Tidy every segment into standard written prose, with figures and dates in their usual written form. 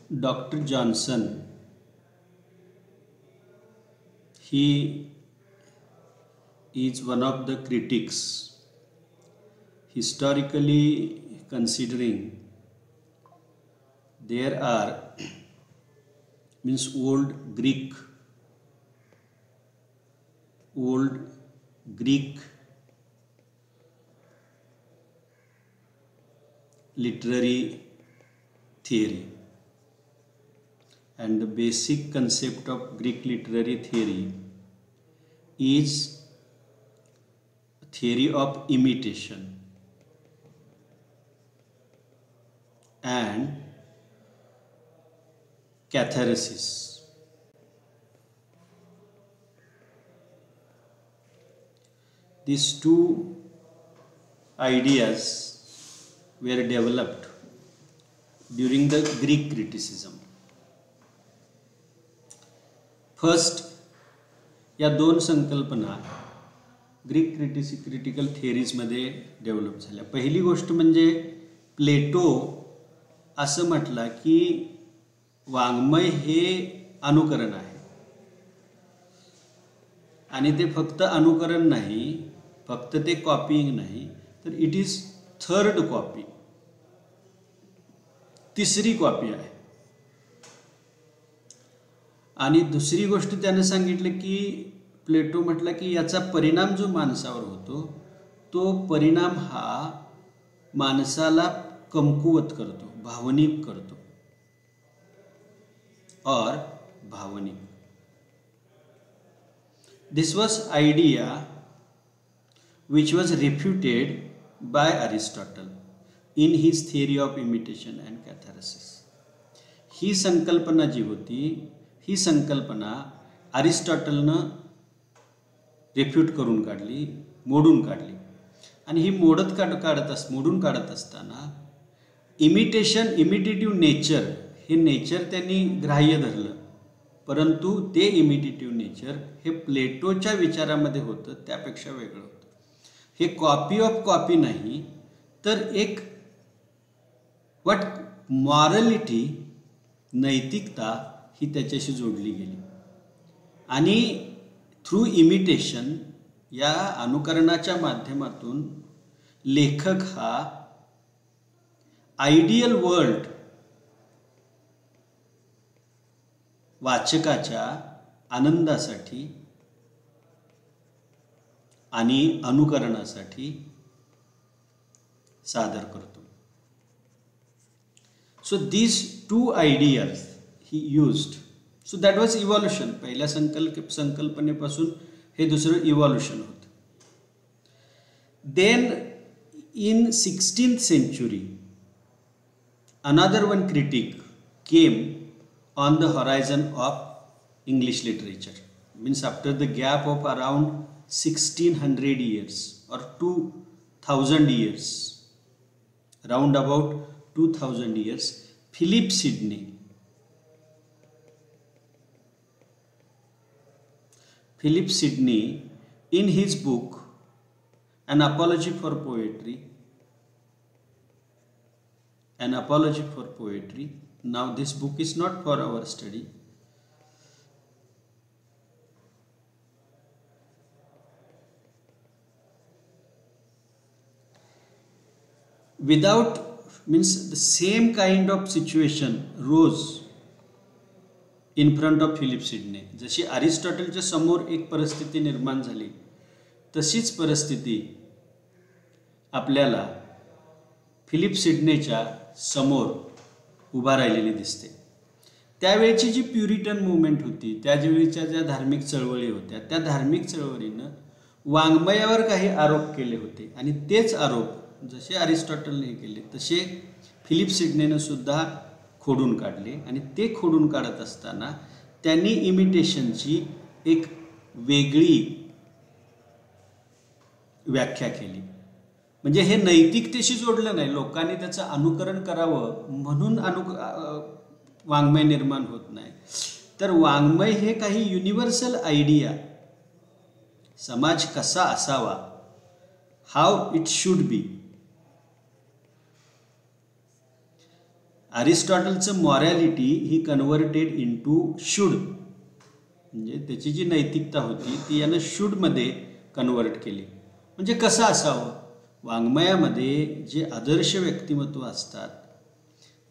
Dr. Johnson, he is one of the critics. Historically considering, there are old Greek literary theory, and the basic concept of Greek literary theory is theory of imitation and catharsis. These two ideas were developed during the Greek criticism. First, या दोन संकल्पना Greek critical थिअरीजमध्ये develop झाल्या. पहिली गोष्ट म्हणजे प्लेटो असं म्हटला की वाङ्मय हे अनुकरण आहे, आणि ते फक्त अनुकरण नाही, फक्त ते कॉपीइंग नाही, तर इट इज थर्ड कॉपी, तिसरी कॉपी आहे. आणि दुसरी गोष्ट त्याने सांगितलं की प्लेटो म्हटला की याचा परिणाम जो माणसावर होतो तो परिणाम हा माणसाला कमकुवत करतो, भावनिक करतो, और भावनिक. This was idea which was refuted by Aristotle in his theory of imitation and catharsis. ही संकल्पना जी होती, ही संकल्पना अरिस्टॉटलनं रिफ्यूट करून काढली, मोडून काढली. आणि ही मोडून काढत असताना इमिटेटिव्ह नेचर हे नेचर त्यांनी ग्राह्य धरलं, परंतु ते इमिटेटिव्ह नेचर हे प्लेटोच्या विचारामध्ये होतं त्यापेक्षा वेगळं होतं. हे कॉपी ऑफ कॉपी नाही, तर एक मॉरलिटी, नैतिकता ही त्याच्याशी जोडली गेली. आणि थ्रू इमिटेशन, या अनुकरणाच्या माध्यमातून लेखक हा आयडियल वर्ल्ड वाचकाच्या आनंदासाठी आणि अनुकरणासाठी सादर करतो. So these two ideas he used. So that was evolution. पहिल्या संकल्पनेपासून हे दुसरं इव्हॉल्युशन होतं. Then in 16th century another one critic came on the horizon of English literature. Means after the gap of around 1600 years or 2000 years, round about 2000 years, Philip Sidney in his book An Apology for Poetry, now this book is not for our study, without the same kind of situation rose in front of Philip Sidney. जशी अरिस्टॉटलच्या समोर एक परिस्थिती निर्माण झाली, तशीच परिस्थिती आपल्याला Philip सिडनेच्या समोर उभा राहिलेली दिसते. त्यावेळची जी प्युरिटन मुवमेंट होती, त्यावेळीच्या ज्या धार्मिक चळवळी होत्या, त्या धार्मिक चळवळीनं वाङ्मयावर काही आरोप केले होते, आणि तेच आरोप जसे अरिस्टॉटलने केले तसे फिलिप सिडनेनं सुद्धा खोडून काढले. आणि ते खोडून काढत असताना त्यांनी इमिटेशनची एक वेगळी व्याख्या केली. म्हणजे हे नैतिकतेशी जोडलं नाही, लोकांनी त्याचं अनुकरण करावं म्हणून वाङ्मय निर्माण होत नाही, तर वाङ्मय हे काही युनिव्हर्सल आयडिया, समाज कसा असावा, हाऊ इट शुड बी, अरिस्टॉटलचं मॉरॅलिटी ही कन्व्हर्टेड इनटू शुड, म्हणजे त्याची जी नैतिकता होती ती यानं शुडमध्ये कन्व्हर्ट केली. म्हणजे कसं असावं, वाङ्मयामध्ये जे आदर्श व्यक्तिमत्व असतात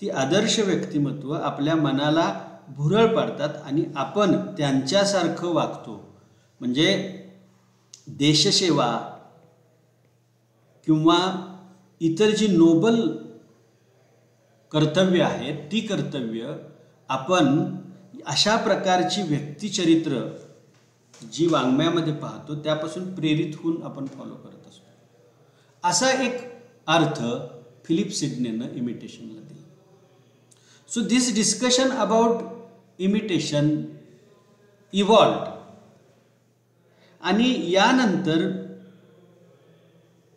ती आदर्श व्यक्तिमत्व आपल्या मनाला भुरळ पाडतात आणि आपण त्यांच्यासारखं वागतो. म्हणजे देशसेवा किंवा इतर जी नोबल कर्तव्य आहेत ती कर्तव्य आपण अशा प्रकारची व्यक्तिचरित्र जी वाङ्मयामध्ये पाहतो त्यापासून प्रेरित होऊन आपण फॉलो करत असतो. असा एक अर्थ फिलिप सिडनेनं इमिटेशनला दिला. So this discussion about imitation evolved. आणि यानंतर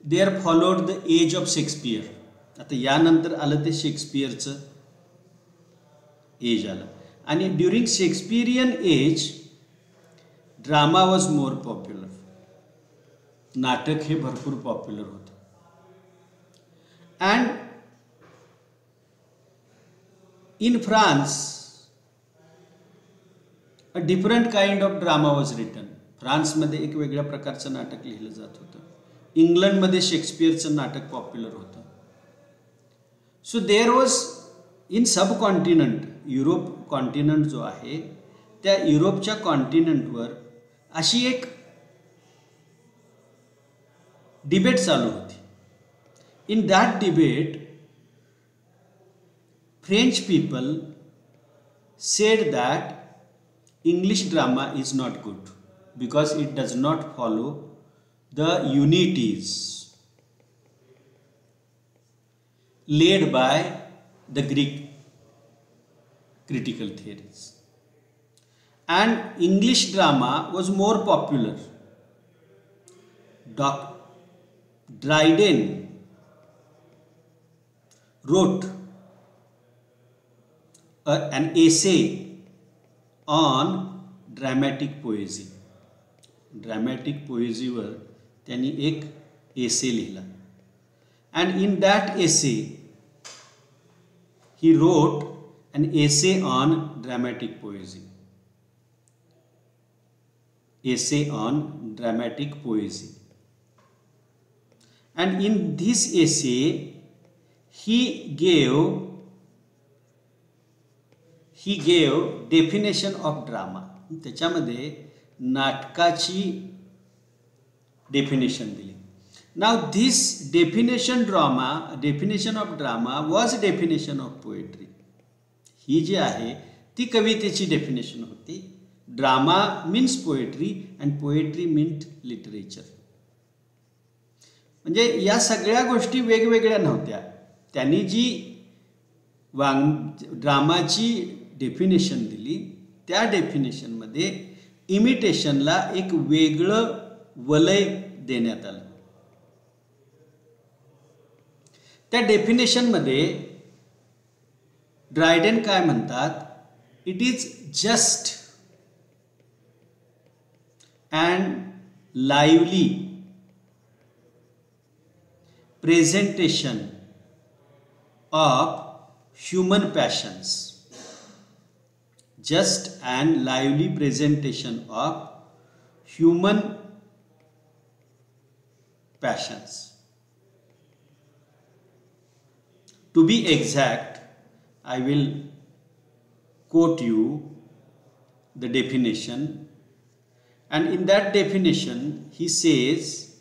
there followed the age of Shakespeare. आता यानंतर आलं ते शेक्सपियरचं एज आलं. आणि during Shakespearean age drama was more popular. नाटक हे भरपूर पॉप्युलर होतं. And in France a different kind of drama was written. फ्रान्समध्ये एक वेगळ्या प्रकारचं नाटक लिहिलं जात होतं. इंग्लंडमध्ये शेक्सपियरचं नाटक पॉप्युलर होतं. सो देअर वॉज इन सब कॉन्टिनंट, युरोप कॉन्टिनंट जो आहे त्या युरोपच्या कॉन्टिनंटवर अशी एक डिबेट चालू होती. In that debate French people said that English drama is not good because it does not follow the unities laid by the Greek critical theories. And English drama was more popular. Dryden wrote an essay on dramatic poesy. Dramatic पोएझीवर त्यांनी एक essay लिहिला. And in that essay he wrote an essay on dramatic poesy. Essay on dramatic poesy. And in this essay he gave definition of drama. त्याच्यामध्ये नाटकाची definition दिली. Now this definition of drama was definition of poetry. ही जी आहे ती कवितेची definition होती. Drama means poetry and poetry means literature. म्हणजे या सगळ्या गोष्टी वेगवेगळ्या नव्हत्या. त्यांनी जी ड्रामाची डेफिनेशन दिली त्या डेफिनेशनमध्ये इमिटेशनला एक वेगळं वलय देण्यात आलं. त्या डेफिनेशनमध्ये ड्रायडेन काय म्हणतात, it is just and lively presentation of human passions. just and lively presentation of human passions. To be exact, I will quote you the definition, and in that definition he says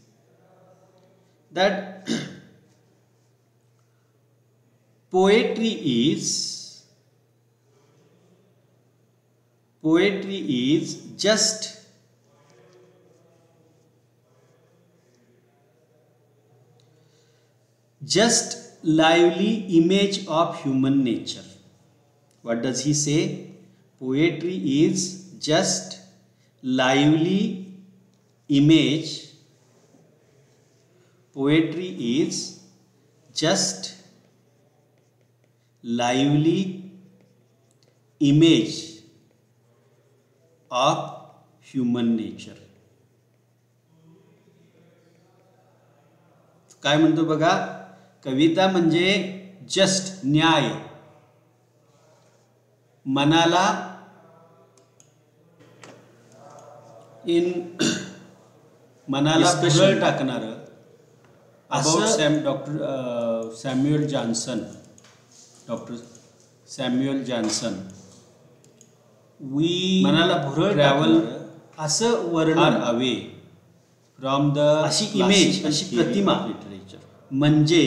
that poetry is just lively image of human nature. What does he say? Poetry is just lively image. Poetry is just lively image of human nature. काय म्हणतो बघा, कविता म्हणजे just न्याय, मनाला भुरळ टाकणारं doctor Samuel Johnson मनाला भुरळ travel असं वर्णन अवे फ्रॉम द अशी इमेज, अशी प्रतिमा लिटरेचर म्हणजे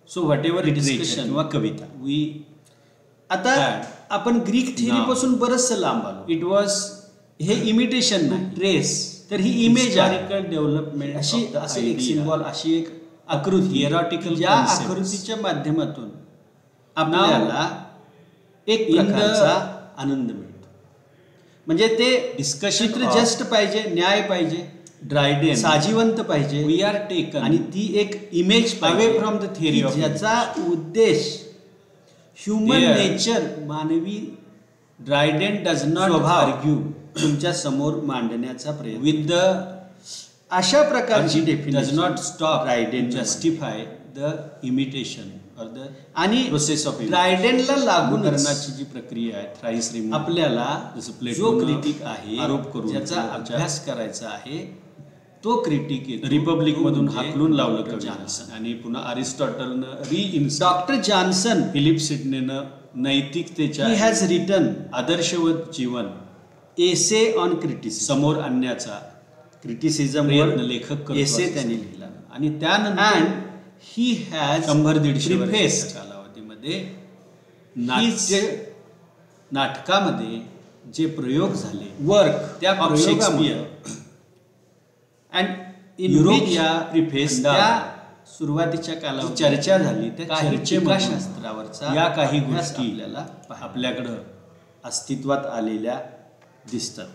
सो व्हॉट एव्हर डिस्कशन किंवा कविता आता आपण ग्रीक थिअरी पासून बरंचसं लांब आलो. इट वॉज हे इमिटेशन नाही ट्रेस, तर ही इमेज डेव्हलपमेंट अशी असं एक सिम्बॉल, अशी एक आकृती हिएरॉटिकल, या आकृतीच्या माध्यमातून आपल्याला एक प्रकारचा आनंद मिळतो. म्हणजे ते डिस्कशन जस्ट पाहिजे, न्याय पाहिजे, ड्रायडेन साजिवंत पाहिजे, वी आर टेकन, आणि ती एक image away from the theory of ज्याचा उद्देश ह्युमन नेचर, मानवी ड्रायडेन डज नॉट आर्ग्यू तुमच्या समोर मांडण्याचा प्रयत्न विथ द अशा प्रकारची definition does not stop Dryden justify the imitation और द आणि प्रोसेस ऑफ ड्रायडेनला लागू करण्याची जी प्रक्रिया आहे थ्राइस रिमूव्ह, आपल्याला जो क्रिटिक आहे आरोप करून ज्याचा अभ्यास करायचा आहे तो क्रिटिक रिपब्लिक मधून हाकलून लावलं जॉन्सन, आणि पुन्हा अरिस्टॉटलनं डॉक्टर जॉन्सन फिलिप सिडनेनं नैतिकतेच्या ही हॅज रिटन आदर्शवत जीवन एसे ऑन क्रिटिसिझम समोर आणण्याचा क्रिटिसिझम लेखक एसे त्यांनी लिहिला, आणि त्यानंतर ही हॅज 100-150 वर्षाच्या कालावधीमध्ये नाटकामध्ये जे प्रयोग झाले वर्क त्या प्रयोगामुळे अँड इन युरोप या प्रिफेस त्या सुरुवातीच्या कालावधीत चर्चा झाली, त्या चर्चेशास्त्रावरचा या काही गोष्टी आपल्याकडं अस्तित्वात आलेल्या दिसतात.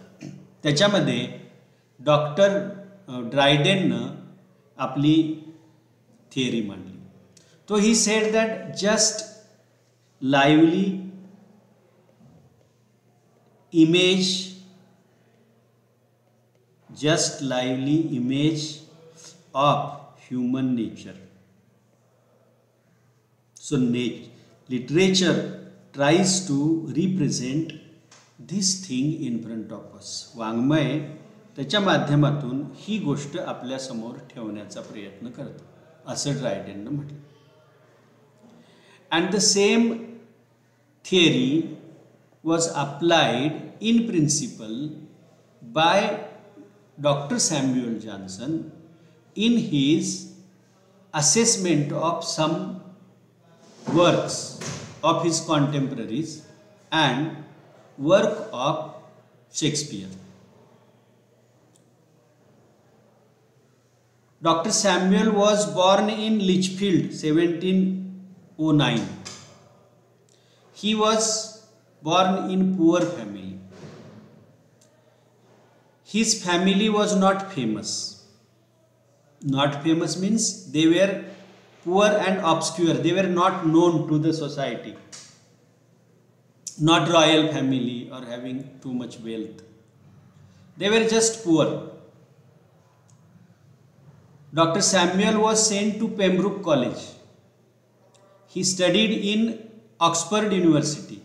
त्याच्यामध्ये डॉक्टर ड्रायडेननं आपली थिअरी मांडली. तो he said that just lively image of human nature. So literature tries to represent this thing in front of us. वाङ्मय त्याच्या माध्यमातून ही गोष्ट आपल्या समोर ठेवण्याचा प्रयत्न करतं असं ड्रायडेननं म्हटलं. And the same theory was applied in principle by doctor Samuel Johnson in his assessment of some works of his contemporaries and work of Shakespeare. Dr. Samuel was born in Lichfield 1709. He was born in poor family. His family was not famous. Not famous means they were poor and obscure. They were not known to the society. Not royal family or having too much wealth. They were just poor. Dr. Samuel was sent to Pembroke College. He studied in Oxford University.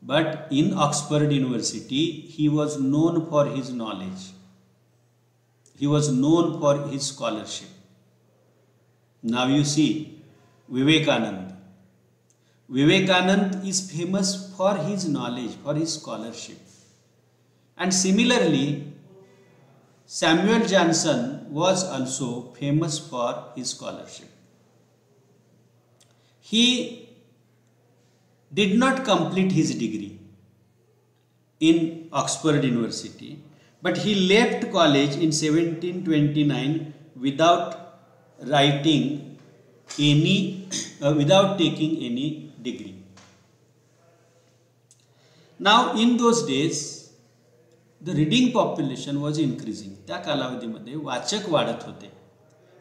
But in Oxford University, he was known for his knowledge. He was known for his scholarship. Now you see Vivekanand. Vivekanand is famous for his knowledge, for his scholarship. And similarly, Samuel Johnson was also famous for his scholarship. He did not complete his degree in Oxford University, but he left college in 1729 without taking any degree. Now in those days the reading population was increasing. त्या कालावधीमध्ये वाचक वाढत होते,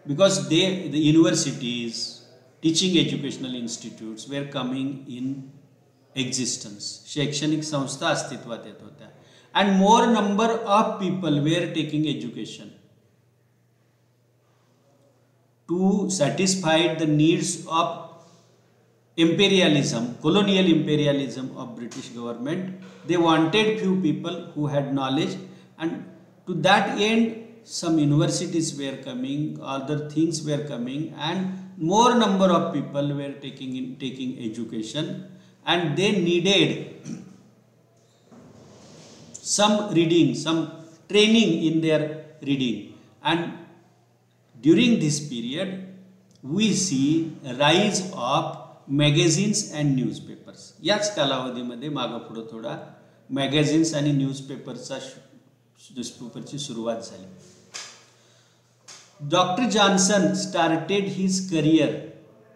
because the universities, teaching educational institutes were coming in existence. शैक्षणिक संस्था अस्तित्वात येत होत्या. And more number of people were taking education to satisfy the needs of imperialism, colonial imperialism of British government. They wanted few people who had knowledge, and to that end some universities were coming, other things were coming, and more number of people were taking education, and they needed some reading, some training in their reading. And during this period we see rise of magazines and newspapers. याच कालावधीमध्ये मागं पुढं थोडा magazines आणि न्यूजपेपरची सुरुवात झाली. Doctor Johnson started his career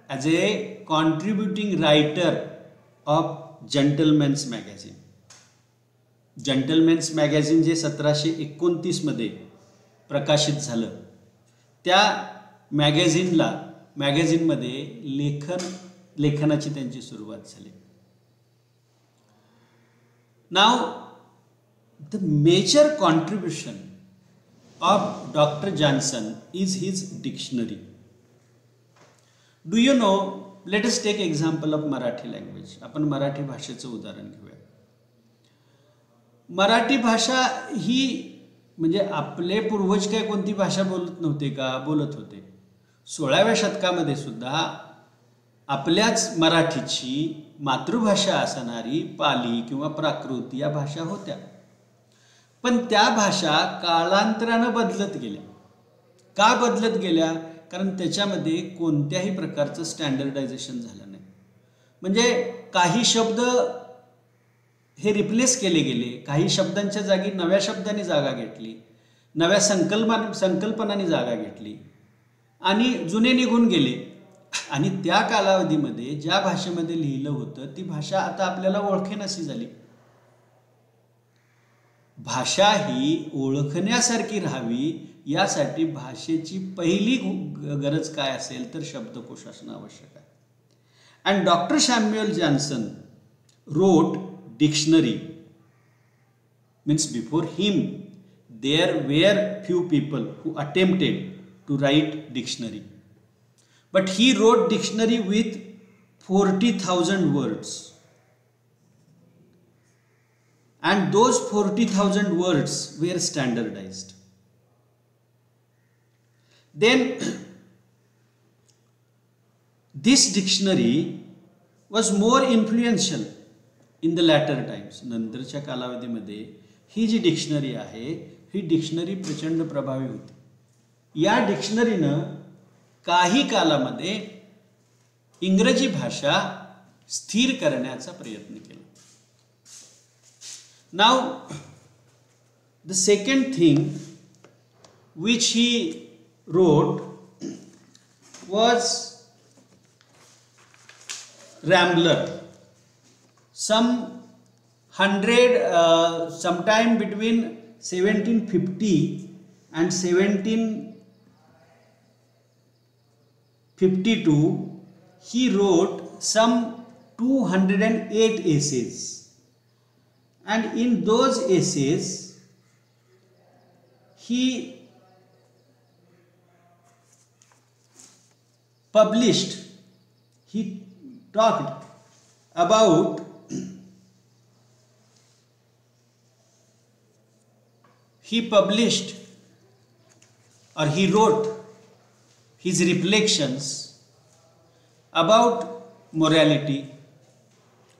as a contributing writer of Gentleman's magazine. Gentleman's magazine जे 1729 मध्ये प्रकाशित झालं, त्या मॅगझिनमध्ये लेखनाची त्यांची सुरुवात झाली. Now the major contribution of doctor Johnson is his dictionary. Do you know, let us take example of Marathi language. आपण मराठी भाषेचं उदाहरण घेऊया. मराठी भाषा ही म्हणजे आपले पूर्वज काय कोणती भाषा बोलत नव्हते का? बोलत होते. 16व्या शतकामध्ये सुद्धा आपल्याच मराठीची मातृभाषा असणारी पाली किंवा प्राकृत या भाषा होत्या. पण त्या भाषा कालांतरानं बदलत गेल्या. का बदलत गेल्या? कारण त्याच्यामध्ये कोणत्याही प्रकारचं स्टँडर्डायझेशन झालं नाही. म्हणजे काही शब्द हे रिप्लेस केले गेले, काही शब्दांच्या जागी नव्या शब्दांनी जागा घेतली, नव्या संकल्पनांनी जागा घेतली, आणि जुने निघून गेले. आणि त्या कालावधीमध्ये ज्या भाषेमध्ये लिहिलं होतं ती भाषा आता आपल्याला ओळखेनाशी झाली. भाषा ही ओळखण्यासारखी राहावी यासाठी भाषेची पहिली गरज काय असेल तर शब्दकोश असणं आवश्यक आहे. And doctor Samuel Johnson wrote dictionary. Means before him there were few people who attempted to write dictionary. But he wrote dictionary with 40,000 words. And those 40,000 words were standardized. Then this dictionary was more influential in the latter times. नंतरच्या कालावधीमध्ये ही जी dictionary आहे ही dictionary प्रचंड प्रभावी होती. या डिक्शनरीनं काही कालामध्ये इंग्रजी भाषा स्थिर करण्याचा प्रयत्न केला. नाव the second thing which he wrote was Rambler. sometime between 1750 and 1752 he wrote some 208 essays, and in those essays he published, he talked about he published or he wrote his reflections about morality,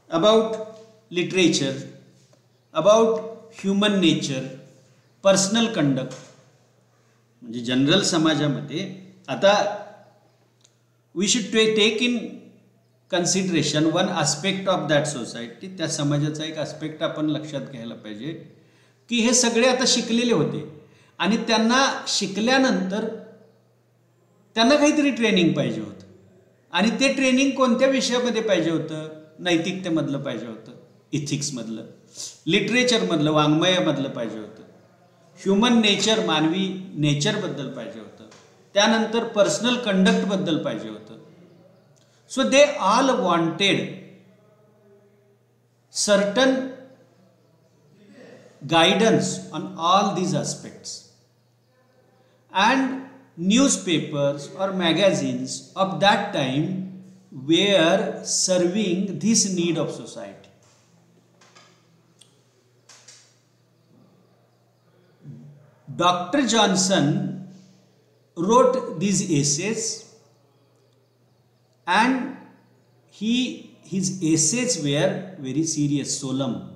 about literature, about human nature, personal conduct. म्हणजे general समाजामध्ये आता we should take in consideration one aspect of that society. त्या समाजाचा एक aspect आपण लक्षात घ्यायला पाहिजे की हे सगळे आता शिकलेले होते आणि त्यांना शिकल्यानंतर त्यांना काहीतरी ट्रेनिंग पाहिजे होतं, आणि ते ट्रेनिंग कोणत्या विषयामध्ये पाहिजे होतं? नैतिकतेमधलं पाहिजे होतं, इथिक्समधलं, लिटरेचरमधलं, वाङ्मयामधलं पाहिजे होतं, ह्युमन नेचर, मानवी नेचरबद्दल पाहिजे होतं, त्यानंतर पर्सनल कंडक्टबद्दल पाहिजे होतं. So they all wanted certain guidance on all these aspects, and newspapers or magazines of that time were serving this need of society. Dr. Johnson wrote these essays, and his essays were very serious, solemn.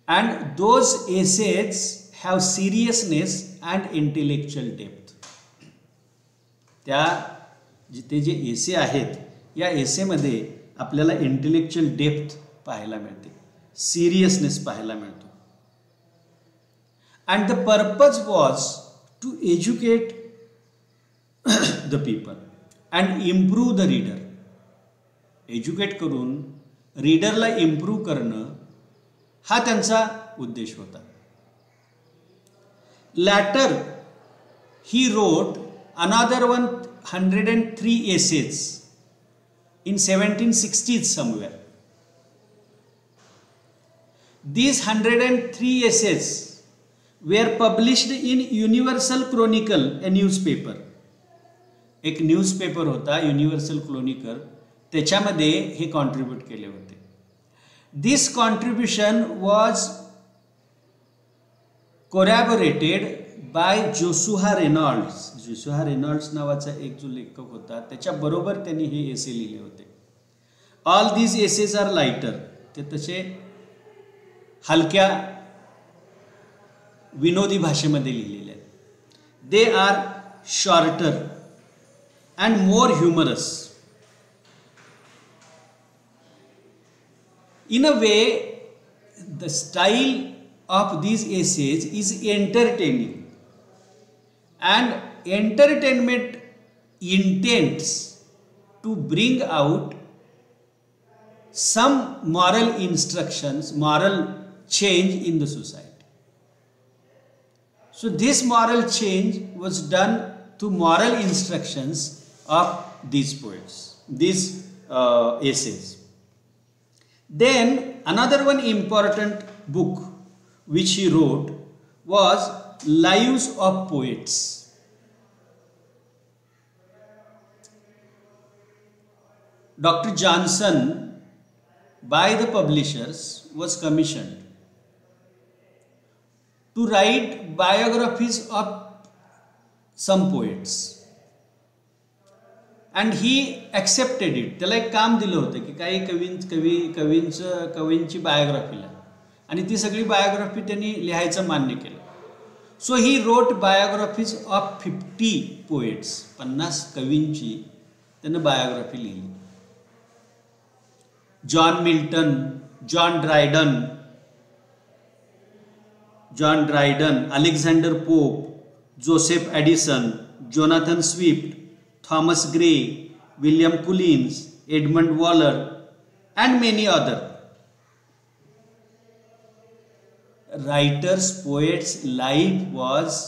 And those essays have seriousness and intellectual depth. त्या जिथे जे एसे आहेत या एसेमध्ये आपल्याला intellectual depth पाहायला मिळते, seriousness पाहायला मिळतो. And the purpose was to educate the people and improve the reader. Educate करून रीडरला इम्प्रूव्ह करणं हा त्यांचा उद्देश होता. Later he wrote another 103 essays in 1760s somewhere. These 103 essays were published in Universal Chronicle, a newspaper. एक newspaper होता universal chronicle, त्याच्यामध्ये हे कॉन्ट्रीब्यूट केले होते. This contribution was corroborated by Joshua Reynolds. Joshua Reynolds नावाचा एक जो लेखक होता त्याच्याबरोबर त्यांनी हे एसे लिहिले होते. All these essays are lighter. ते तसे हलक्या विनोदी भाषेमध्ये लिहिलेले आहेत. They are shorter and more humorous. In a way, the style of these essays is entertaining, and entertainment intends to bring out some moral instructions, moral change in the society. So this moral change was done through moral instructions of these poets, these essays. Then another one important book which he wrote was Lives of Poets. Dr. Johnson, by the publishers, was commissioned to write biographies of some poets. And he accepted it. त्याला एक काम दिलं होतं की काही कवींची बायोग्राफीला, आणि ती सगळी बायोग्राफी त्यांनी लिहायचं मान्य केलं. So he wrote biographies of 50 poets. 50 कवींची त्यानं बायोग्राफी लिहिली. John Milton, John Dryden, Alexander Pope, Joseph Addison, Jonathan Swift, Thomas Gray, William Collins, Edmund Waller, and many other writers, poets' life was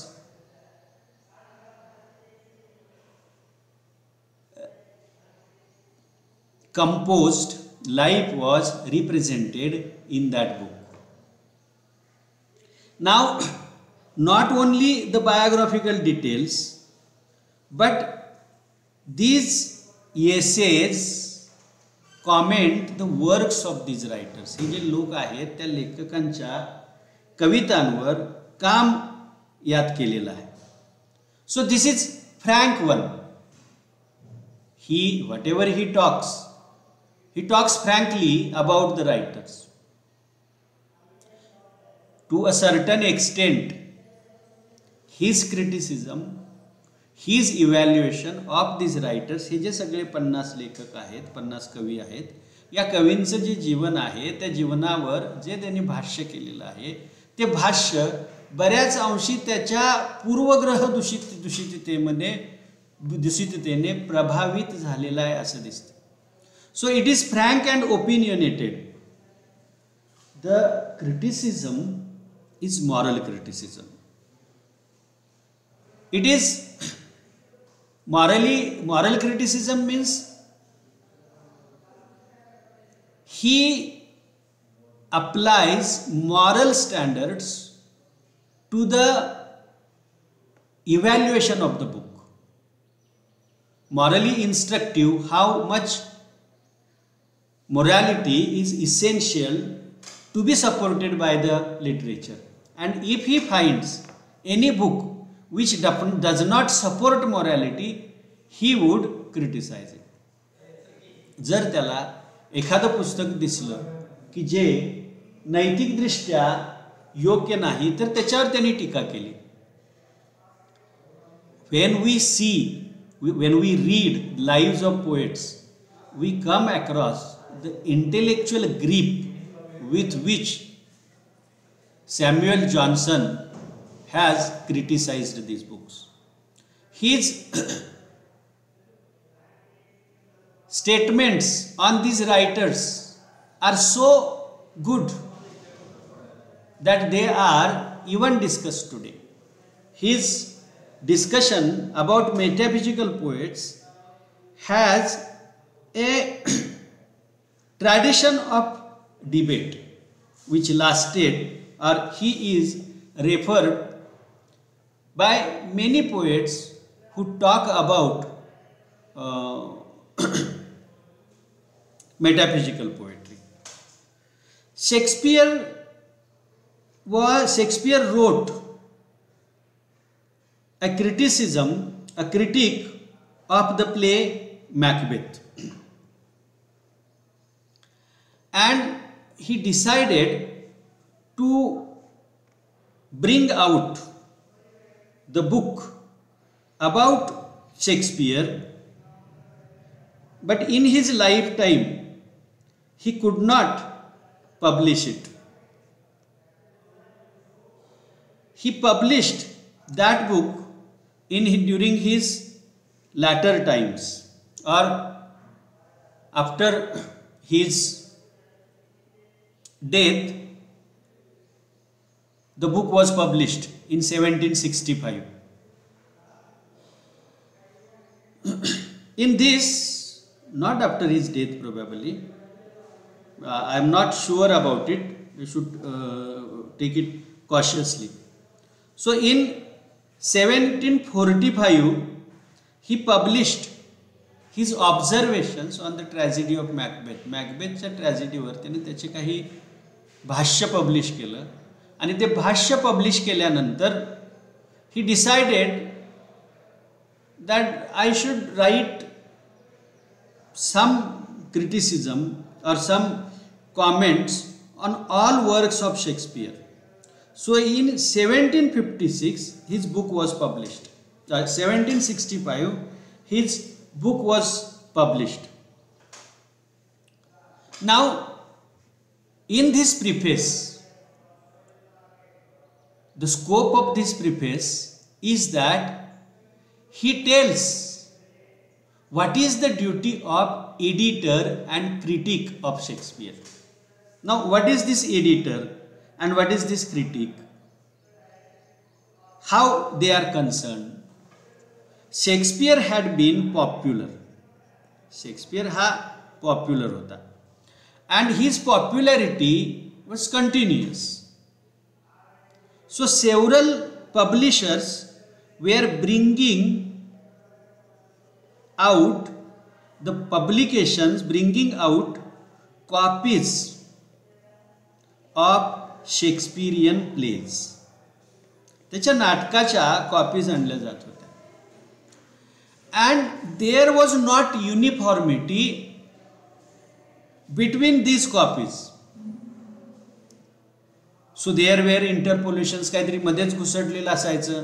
composed, life was represented in that book. Now, not only the biographical details, but these essays comment the works of these writers. हे जे लोक आहेत त्या लेखकांच्या कवितांवर काम यात केलेलं आहे. So this is frank one. whatever he talks frankly about the writers. To a certain extent, his criticism, his evaluation of this writers, हे जे सगळे 50 लेखक आहेत, 50 कवी आहेत, या कवींचं जे जीवन आहे त्या जीवनावर जे त्यांनी भाष्य केलेलं आहे ते भाष्य बऱ्याच अंशी त्याच्या पूर्वग्रह दूषिततेने प्रभावित झालेलं आहे असं दिसतं. So it is frank and opinionated. The criticism is moral criticism. It is moral criticism means he applies moral standards to the evaluation of the book. morally instructive, how much morality is essential to be supported by the literature. And if he finds any book which does not support morality, he would criticize it. जर त्याला एखादं पुस्तक दिसलं की जे नैतिकदृष्ट्या योग्य नाही तर त्याच्यावर त्यांनी टीका केली. when we read lives of poets, we come across the intellectual grip with which Samuel Johnson has criticized these books. His statements on these writers are so good that they are even discussed today. His discussion about metaphysical poets has a tradition of debate which lasted, or he is referred by many poets who talk about metaphysical poetry. Shakespeare wrote a critique of the play Macbeth, and he decided to bring out the book about Shakespeare, but in his lifetime he could not publish it. He published that book during his latter times, or after his death. The book was published in 1765. In this, not after his death probably, I am not sure about it, we should take it cautiously. So in 1745 he published his observations on the tragedy of Macbeth. मॅकबेथच्या ट्रॅजेडीवर त्याने त्याचे काही भाष्य publish केलं, आणि ते भाष्य publish केल्यानंतर he decided that I should write some criticism or some comments on all works of Shakespeare. So in 1756 his book was published. 1765 his book was published. Now in this preface, the scope of this preface is that he tells what is the duty of editor and critic of Shakespeare. Now what is this editor and what is this critic? How they are concerned? Shakespeare had been popular. Shakespeare ha popular hota, and his popularity was continuous. So several publishers were bringing out the publications, bringing out copies of Shakespearean plays. त्याच्या नाटकाच्या copies आणल्या जात होत्या, and there was not uniformity between these copies. So there were interpolations, काहीतरी मध्येच घुसडलेलं असायचं.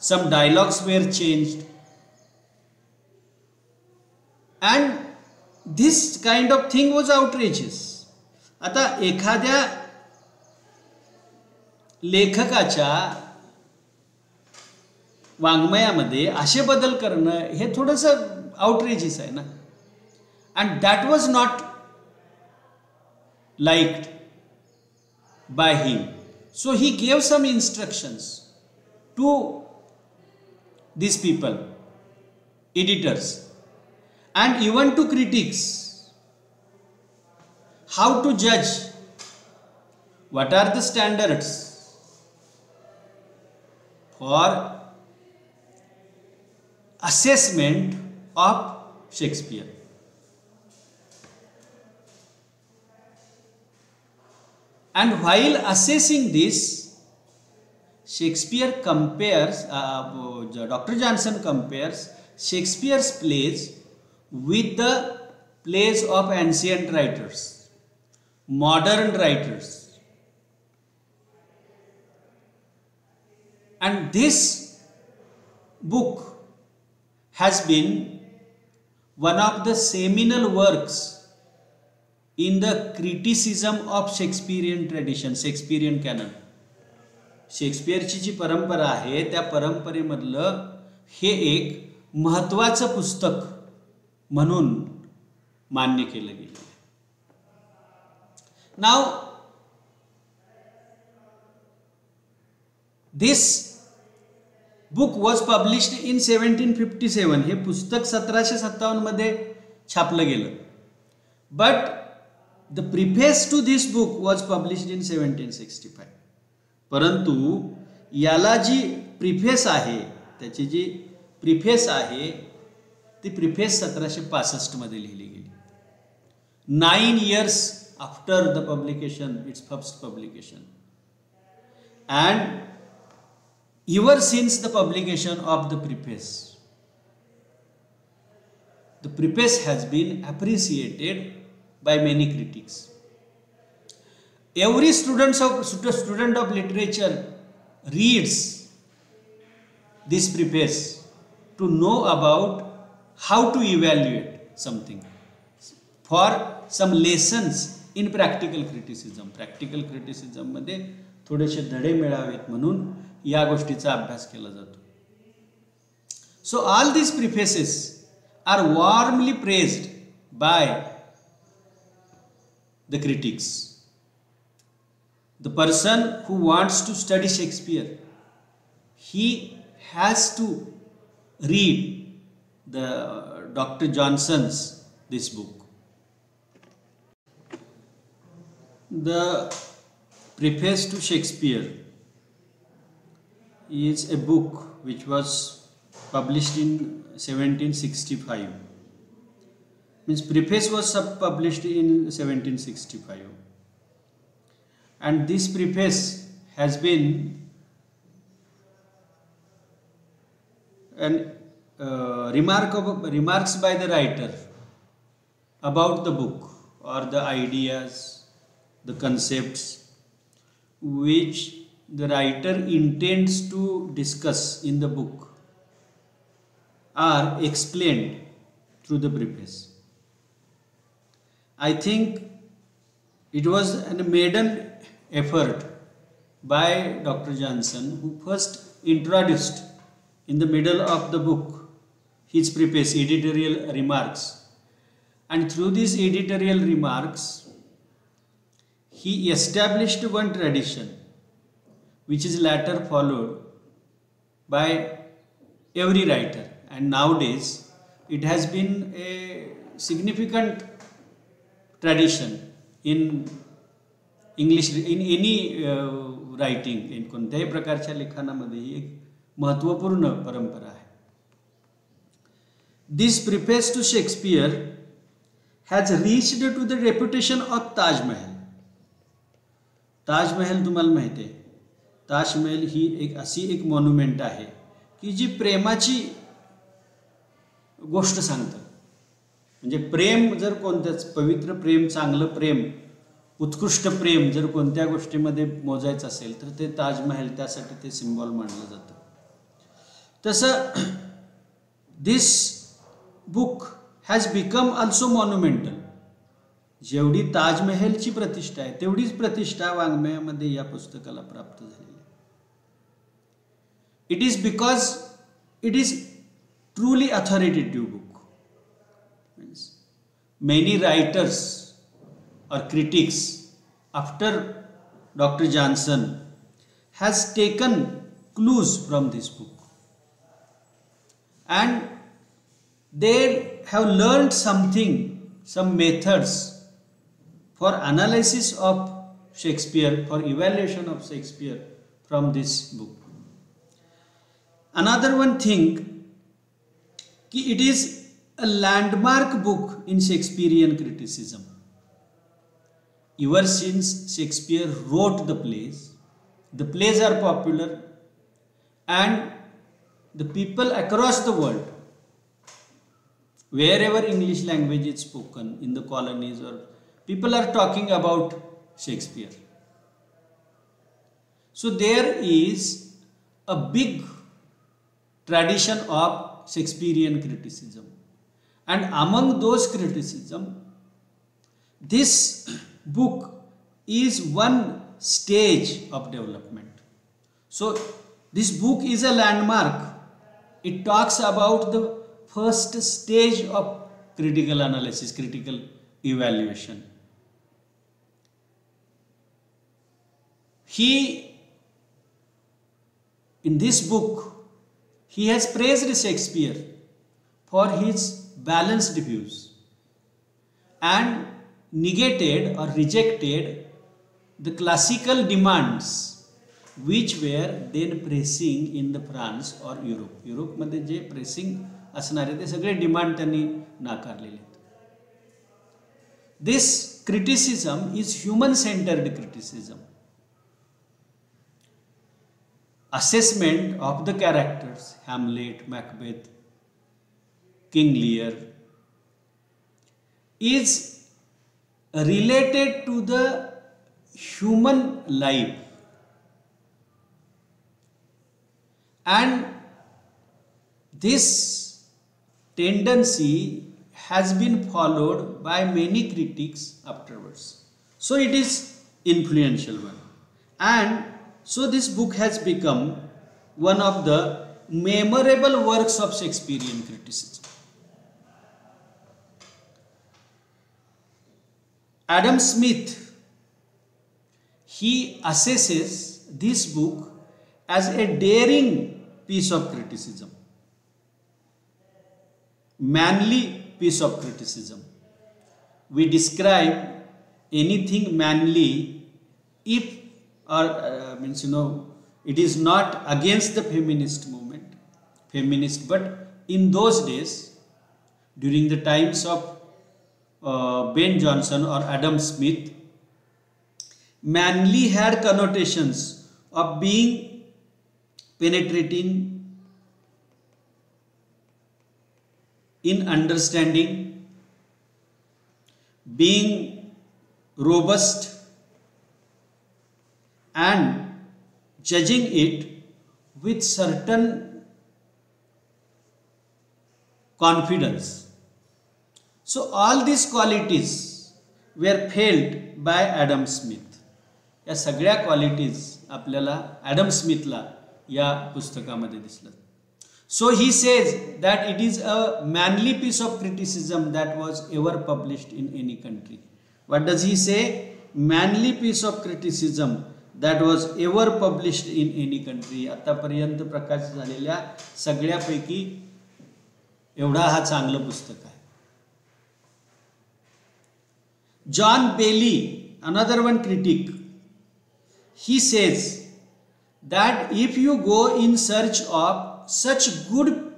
Some dialogues were changed, and this kind of thing was outrageous. आता एखाद्या लेखकाच्या वाङ्मयामध्ये असे बदल करणं हे थोडंसं आउटरेजियस आहे ना, and that was not liked by him. So he gave some instructions to these people, editors, and even to critics, how to judge, what are the standards for assessment of Shakespeare. And while assessing this, Shakespeare compares, Dr. Johnson compares Shakespeare's plays with the plays of ancient writers, modern writers. And this book has been one of the seminal works in the criticism of Shakespearean tradition, Shakespearean canon. शेक्सपियरची जी परंपरा आहे त्या परंपरेमधलं हे एक महत्त्वाचं पुस्तक म्हणून मान्य केलं गेलं. Now this book was published in 1757. हे पुस्तक 1757 मध्ये छापलं गेलं. But the preface to this book was published in 1765. परंतु याला जी प्रिफेस आहे, त्याची जी प्रिफेस आहे ती प्रिफेस 1765 मध्ये लिहिली गेली. 9 years after the publication, its first publication. And ever since the publication of the preface has been appreciated by many critics. Every student of literature reads this preface to know about how to evaluate something, for some lessons in practical criticism. Practical criticism मध्ये थोडेसे धडे मिळावेत म्हणून या गोष्टीचा अभ्यास केला जातो. So all these prefaces are warmly praised by the critics. The person who wants to study Shakespeare, he has to read the Dr. Johnson's this book. The preface to Shakespeare is a book which was published in 1765. Means preface was published in 1765. And this preface has been remarks by the writer about the book, or the ideas, the concepts which the writer intends to discuss in the book are explained through the preface. I think it was a maiden effort by Dr. Johnson, who first introduced in the middle of the book his preface, editorial remarks, and through these editorial remarks he established one tradition which is later followed by every writer, and nowadays it has been a significant tradition in English, in any writing, in कोणत्याही प्रकारच्या लेखनामध्ये ही एक महत्त्वपूर्ण परंपरा आहे. This preface to Shakespeare has reached to the reputation of Taj Mahal. Taj Mahal तुम्हाला माहिती आहे, ताज महल ही एक अशी एक मॉन्युमेंट आहे की जी प्रेमाची गोष्ट सांगतं. म्हणजे प्रेम जर कोणत्याच पवित्र प्रेम, चांगलं प्रेम, उत्कृष्ट प्रेम जर कोणत्या गोष्टीमध्ये मोजायचं असेल तर ते ताजमहल त्यासाठी ते सिम्बॉल मानलं जातं. तसं this book has become also monumental. जेवढी ताजमहलची प्रतिष्ठा आहे तेवढीच प्रतिष्ठा वाङ्मयामध्ये या पुस्तकाला प्राप्त झालेली आहे. It is because it is truly authoritative book. Many writers or critics after Dr. Johnson has taken clues from this book, and they have learned something, some methods for analysis of Shakespeare, for evaluation of Shakespeare from this book. Another one thing, it is a landmark book in Shakespearean criticism. Ever since Shakespeare wrote the plays are popular, and the people across the world, wherever English language is spoken in the colonies, or people are talking about Shakespeare. So there is a big tradition of Shakespearean criticism, and among those criticism, this book is one stage of development. So this book is a landmark. It talks about the first stage of critical analysis, critical evaluation. In this book, he has praised Shakespeare for his balanced views and negated or rejected the classical demands which were then pressing in the France or Europe. यूरोपमध्ये जे pressing असणारे ते सगळे demand त्यांनी नाकारलेले आहेत. This criticism is human-centered criticism. Assessment of the characters, Hamlet, Macbeth, King Lear, is related to the human life, and this tendency has been followed by many critics afterwards. So it is influential one, and so this book has become one of the memorable works of Shakespearean criticism. Adam Smith, he assesses this book as a daring piece of criticism, manly piece of criticism. We describe anything manly if it is not against the feminist movement, but in those days, during the times of Ben Jonson or Adam Smith, manly had connotations of being penetrating, in understanding, being robust, and judging it with certain confidence. So all these qualities were felt by Adam Smith. या सगळ्या qualities आपल्याला Adam स्मिथला या पुस्तकामध्ये दिसतात. So he says that it is a manly piece of criticism that was ever published in any country. What does he say? Manly piece of criticism that was ever published in any country. आतापर्यंत प्रकाशित झालेल्या सगळ्यापैकी एवढा हा चांगलं पुस्तक आहे. John Bailey, another one critic, he says that if you go in search of such good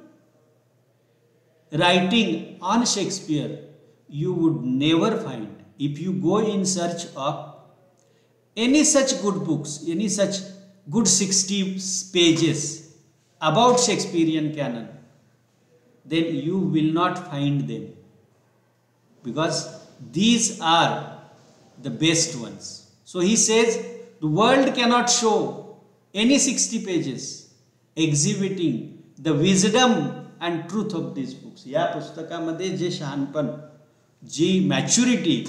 writing on Shakespeare, you would never find. If you go in search of any such good books, any such good 60 pages about Shakespearean canon, then you will not find them, because these are the best ones. So he says the world cannot show any 60 pages exhibiting the wisdom and truth of these books. या पुस्तकामध्ये जे शहाणपण, जी maturity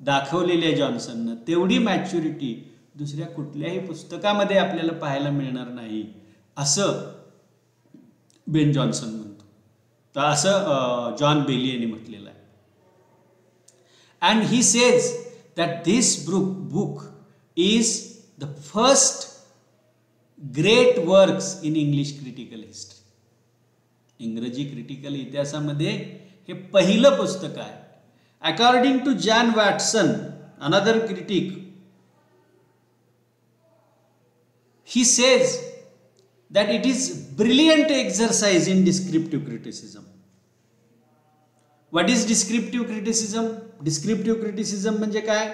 दाखवलेली आहे जॉन्सननं, तेवढी maturity दुसऱ्या कुठल्याही पुस्तकामध्ये आपल्याला पाहायला मिळणार नाही, असं बेन जॉन्सन म्हणतो. तर असं जॉन बेली यांनी म्हटलेलं आहे. And he says that this book is the first great works in English critical history. इंग्रजी क्रिटिकल इतिहासामध्ये हे पहिलं पुस्तक आहे. According to Jan Watson, another critic, he says that it is brilliant exercise in descriptive criticism. What is descriptive criticism? Descriptive criticism म्हणजे काय?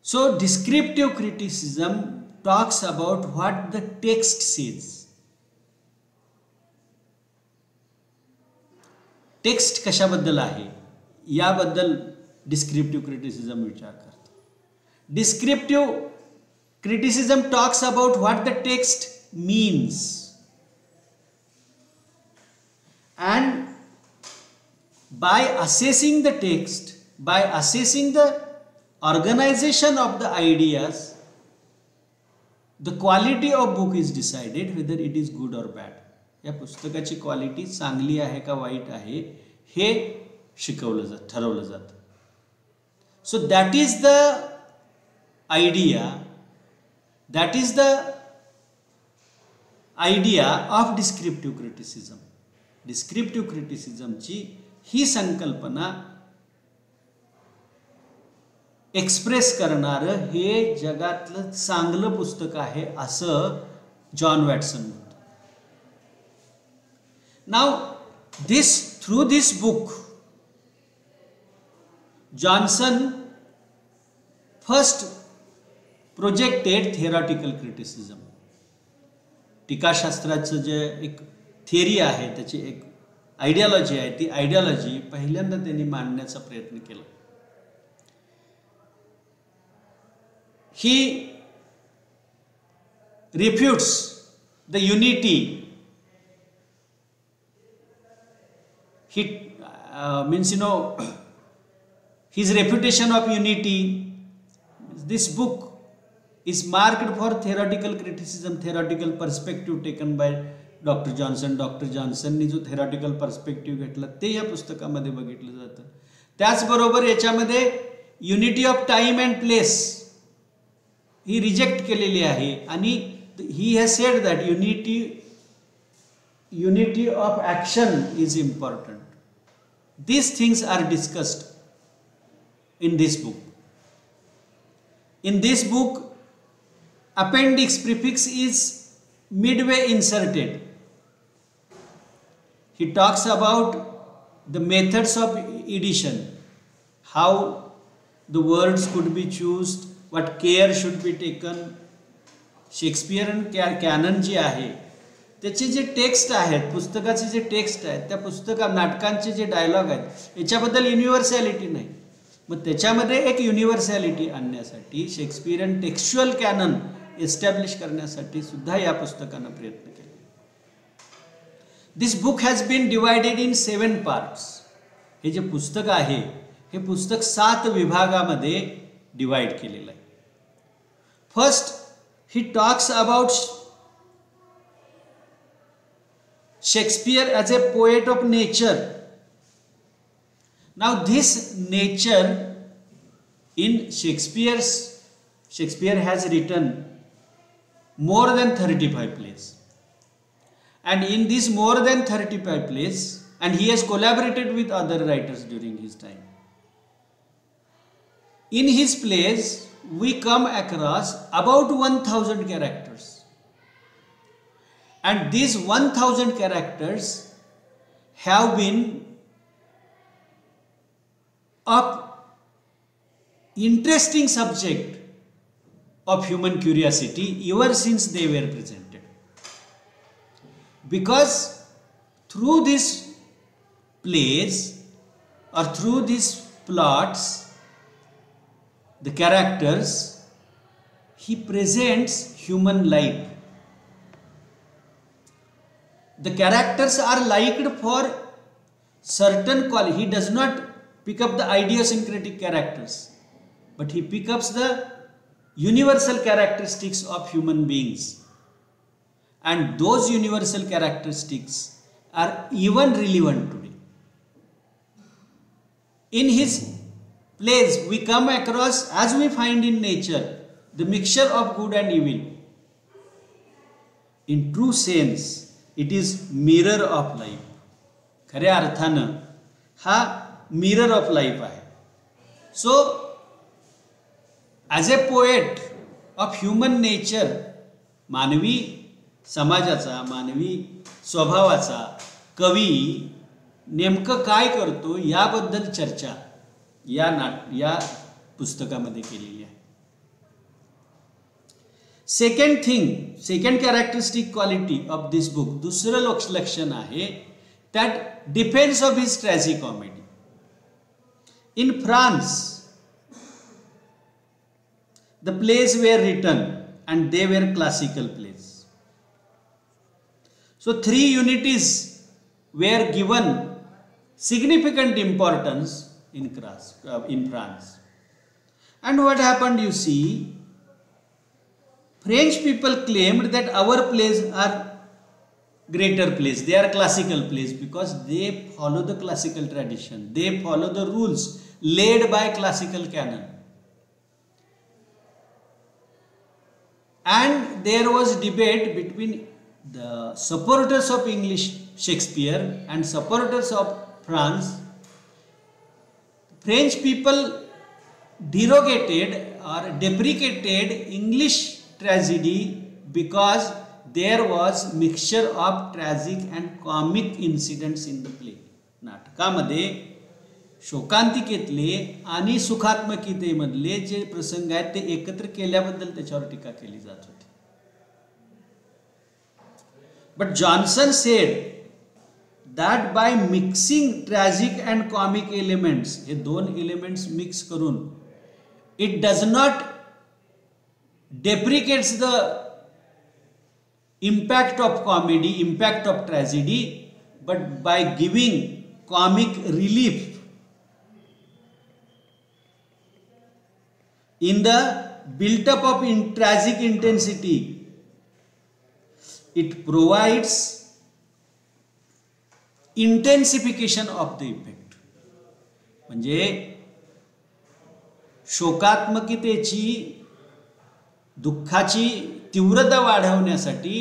So descriptive criticism talks about what the text says. Text कशाबद्दल आहे याबद्दल descriptive criticism विचार करतो. Descriptive criticism talks about what the text means, and by assessing the text, by assessing the organization of the ideas, the quality of book is decided whether it is good or bad. या पुस्तकाची quality चांगली आहे का white आहे हे ठरवलं जातं. So that is the idea, that is the idea of descriptive criticism. Descriptive criticism ची ही संकल्पना एक्सप्रेस करणारं हे जगातलं चांगलं पुस्तक आहे असं जॉन वॅटसन म्हणतो. Now through this book Johnson first projected theoretical criticism. टीकाशास्त्राचं जे एक थिअरी आहे, त्याची एक आयडियॉलॉजी आहे, ती आयडियॉलॉजी पहिल्यांदा त्यांनी मांडण्याचा प्रयत्न केला. He refutes the unity, he means his reputation of unity. This book is marked for theoretical criticism, theoretical perspective taken by doctor Johnson. Doctor जॉन्सननी जो थेरॉटिकल पर्स्पेक्टिव्ह घेतला ते या पुस्तकामध्ये बघितलं जातं. त्याचबरोबर याच्यामध्ये unity of time and place ही रिजेक्ट केलेली आहे आणि he has said that unity of action is important. These things are discussed in this book. In this book, appendix prefix is midway inserted. He talks about the methods of edition, how the words could be chosen, what care should be taken. Shakespearean canon जे आहे त्याचे जे text आहेत, पुस्तकाचे जे text आहेत, त्या नाटकांचे जे dialogue आहेत याच्याबद्दल युनिव्हर्सॅलिटी नाही. मग त्याच्यामध्ये एक युनिव्हर्सॅलिटी आणण्यासाठी शेक्सपियरन टेक्स्च्युअल कॅनन एस्टॅब्लिश करण्यासाठी सुद्धा या पुस्तकानं प्रयत्न केला. This book has been divided in 7 parts. हे जे पुस्तक आहे हे पुस्तक 7 विभागामध्ये डिवाइड केलेलं आहे. First he talks about Shakespeare as a poet of nature. Now this nature in Shakespeare has written more than 35 plays, and in these more than 35 plays, and he has collaborated with other writers during his time. In his plays we come across about 1000 characters, and these 1000 characters have been of interesting subject of human curiosity ever since they were presented, because through these plays or through these plots, the characters, he presents human life. The characters are liked for certain quality. He does not pick up the idiosyncratic characters, but he picks up the universal characteristics of human beings, and those universal characteristics are even relevant today. In his plays we come across, as we find in nature, the mixture of good and evil. In true sense it is mirror of life. खऱ्या अर्थानं हा mirror of life आहे. So as a poet of human nature, मानवी समाजाचा, मानवी स्वभावाचा कवी नेमकं काय करतो याबद्दल चर्चा या पुस्तकामध्ये केलेली आहे. Second characteristic quality of this book, दुसरं लक्षण आहे that defence of his tragicomedy. In France the plays were written and they were classical plays. So 3 unities were given significant importance in France. And what happened, you see, French people claimed that our plays are greater plays, they are classical plays, because they follow the classical tradition, they follow the rules laid by classical canon. And there was debate between the supporters of English Shakespeare and supporters of France. French people derogated or deprecated English tragedy because there was mixture of tragic and comic incidents in the play. नाटकामध्ये शोकांतिकेतले आणि सुखात्मकतेमधले जे प्रसंग आहेत ते एकत्र केल्याबद्दल त्याच्यावर टीका केली जात होती. But Johnson said that by mixing tragic and comic elements, हे 2 एलिमेंट्स मिक्स करून, it does not deprecates the impact of comedy, impact of tragedy, but by giving comic relief in the built up of tragic intensity, it provides intensification of the effect. म्हणजे शोकात्मकतेची, दुःखाची तीव्रता वाढवण्यासाठी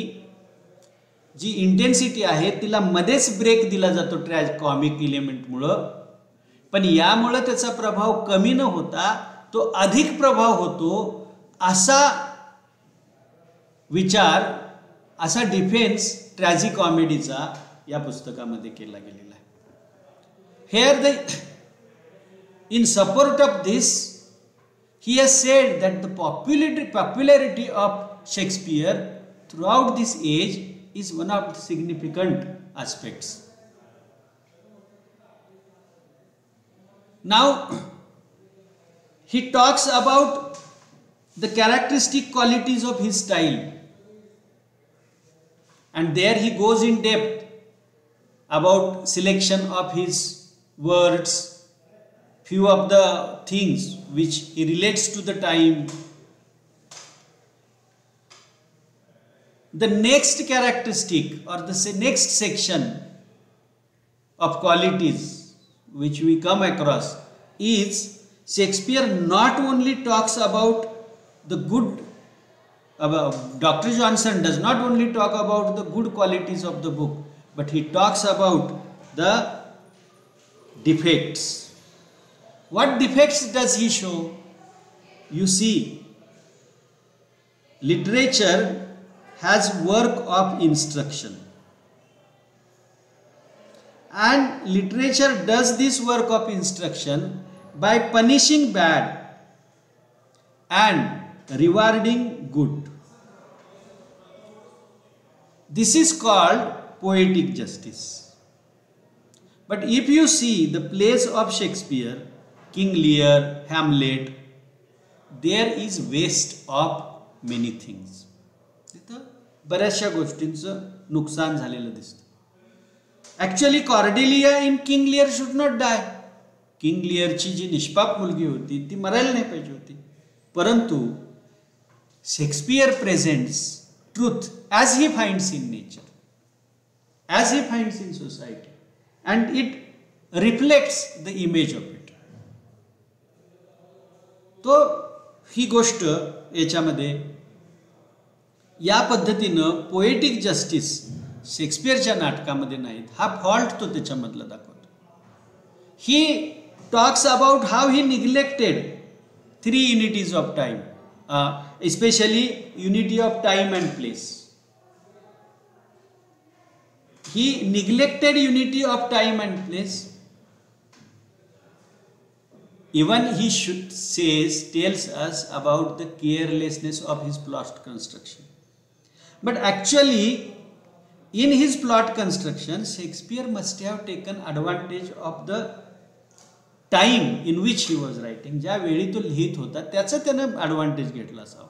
जी intensity आहे तिला मध्येच break दिला जातो comic एलिमेंटमुळं, पण यामुळे त्याचा प्रभाव कमी न होता तो अधिक प्रभाव होतो, असा विचार, असा डिफेन्स ट्रॅजिकॉमेडीचा या पुस्तकामध्ये केला गेलेला आहे. Hair in support of this, he has said that the popularity of Shakespeare throughout this age is one of the significant aspects. Now he talks about the characteristic qualities of his style, and there he goes in depth about selection of his words, few of the things which he relates to the time. The next characteristic or the next section of qualities which we come across is Shakespeare not only talks about the good, Dr. Johnson does not only talk about the good qualities of the book, but he talks about the defects. What defects does he show? You see, literature has work of instruction, and literature does this work of instruction by punishing bad and rewarding good. This is called poetic justice. But if you see the plays of Shakespeare, King Lear, Hamlet, there is waste of many things. तिथं बऱ्याचशा गोष्टींचं नुकसान झालेलं दिसतं. Actually, Cordelia in King Lear should not die. King लिअरची जी निष्पाप मुलगी होती ती मरायला नाही पाहिजे होती, परंतु Shakespeare presents truth as he finds in nature, as he finds in society, and it reflects the image of it. तो ही गोष्ट याच्यामध्ये या पद्धतीनं पोएटिक जस्टिस शेक्सपियरच्या नाटकामध्ये नाहीत, हा फॉल्ट तो त्याच्यामधला दाखवतो. ही talks about how he neglected 3 unities of time, especially unity of time and place. he neglected unity of time and place. Even he tells us about the carelessness of his plot construction. But actually, in his plot construction, Shakespeare must have taken advantage of the time in which he was writing. ज्या वेळी तो लिहित होता त्याचा त्याने advantage घेतला असावा.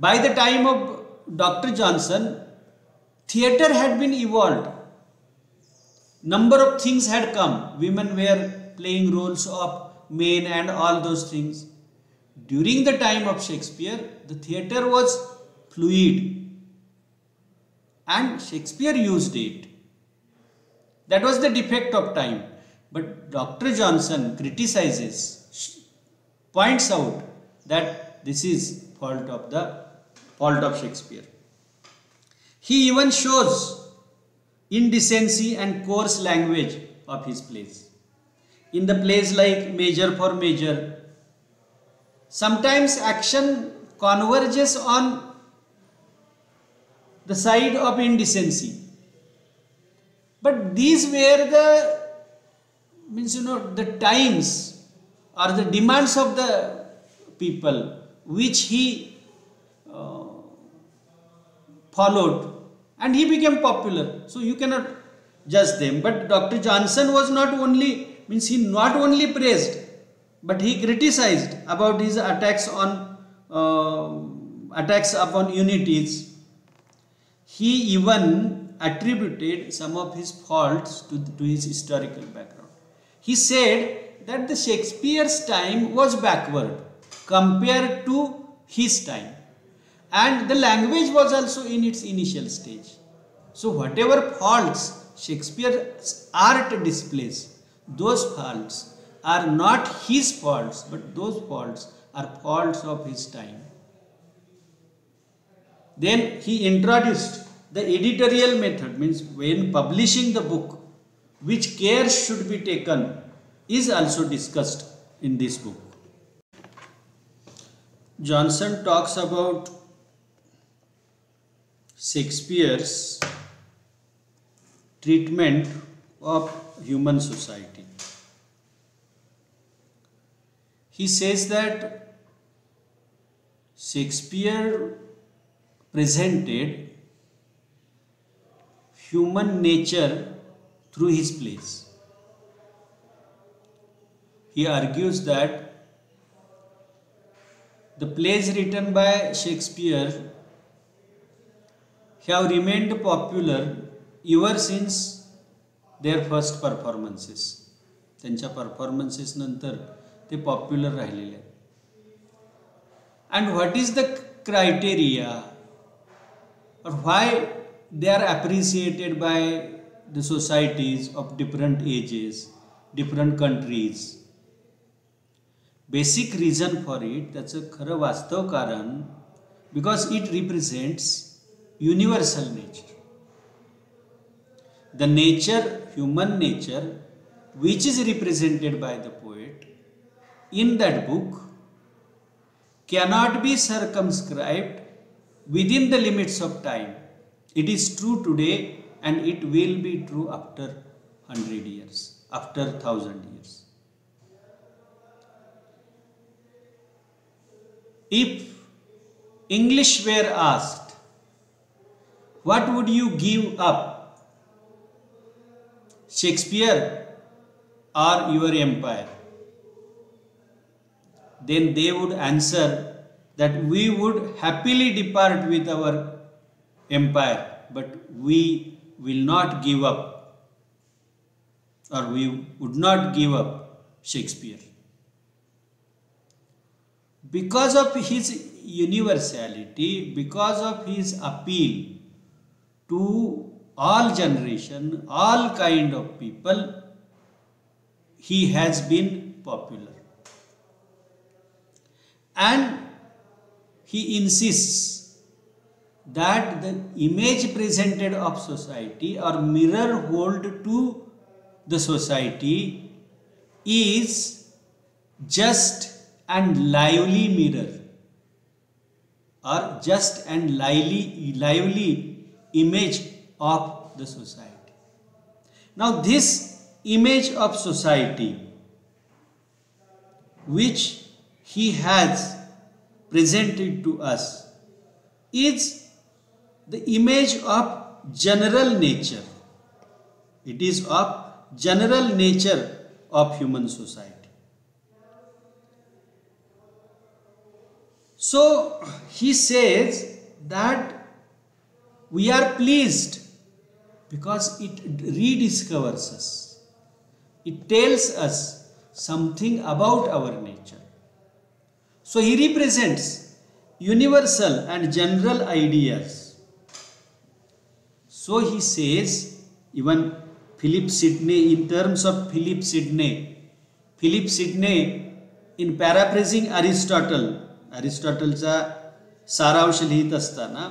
By the time of Dr. Johnson, theatre had been evolved. Number of things had come. Women were playing roles of men and all those things. During the time of Shakespeare, the theatre was fluid and Shakespeare used it. That was the defect of time. But Dr. Johnson criticizes, points out that this is fault of Shakespeare. He even shows indecency and coarse language of his plays. In the plays like Measure for Measure, sometimes action converges on the side of indecency. But these were the times or the demands of the people which he followed, and he became popular. So you cannot judge them. But Dr. Johnson was not only praised, but he criticized about his attacks upon unities. He even attributed some of his faults to his historical background. He said that the Shakespeare's time was backward compared to his time, and the language was also in its initial stage. So whatever faults Shakespeare's art displays, those faults are not his faults, but those faults are faults of his time. Then he introduced the editorial method, means when publishing the book, which care should be taken is also discussed in this book. Johnson talks about Shakespeare's treatment of human society. He says that Shakespeare presented human nature through his plays. He argues that the plays written by Shakespeare have remained popular ever since their first performances. त्यांच्या performances नंतर ते popular राहिलेले आहेत. And what is the criteria or why they are appreciated by the societies of different ages, different countries? Basic reason for it, त्याचं खरं वास्तव कारण, because it represents universal nature. The nature, human nature, which is represented by the poet in that book, cannot be circumscribed within the limits of time. It is true today and it will be true after 100 years, after 1000 years. If English were asked, what would you give up, Shakespeare or your empire? Then they would answer that we would happily depart with our empire, but we will not give up, or we would not give up Shakespeare. Because of his universality, because of his appeal to all generation, all kind of people, he has been popular. And he insists that the image presented of society or mirror hold to the society is just and lively mirror or just and lively image of the society. Now this image of society which he has presented to us is the image of general nature. It is of general nature of human society. So he says that we are pleased because it rediscovers us. It tells us something about our nature. So he represents universal and general ideas. So he says, even Philip Sidney, in terms of Philip Sidney in paraphrasing अरिस्टॉटलचा सारांश लिहित असताना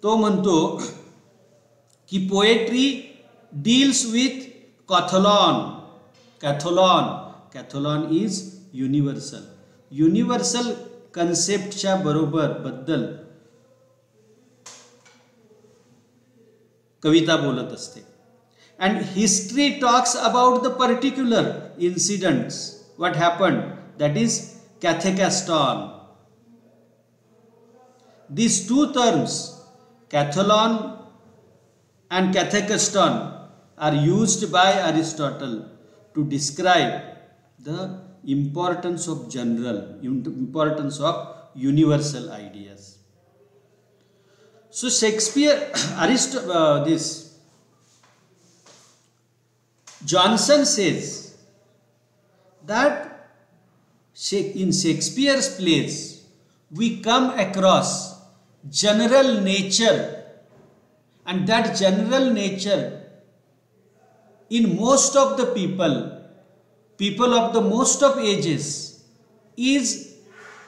तो म्हणतो की poetry deals with कॅथोलॉन is universal कन्सेप्टच्या बद्दल कविता बोलत असते. And history talks about the particular incidents, what happened, that is kathekaston. These two terms, katholon and kathekaston, are used by Aristotle to describe the importance of universal ideas. So Shakespeare, Johnson says that in Shakespeare's plays we come across general nature, and that general nature in most of the people of the most of ages is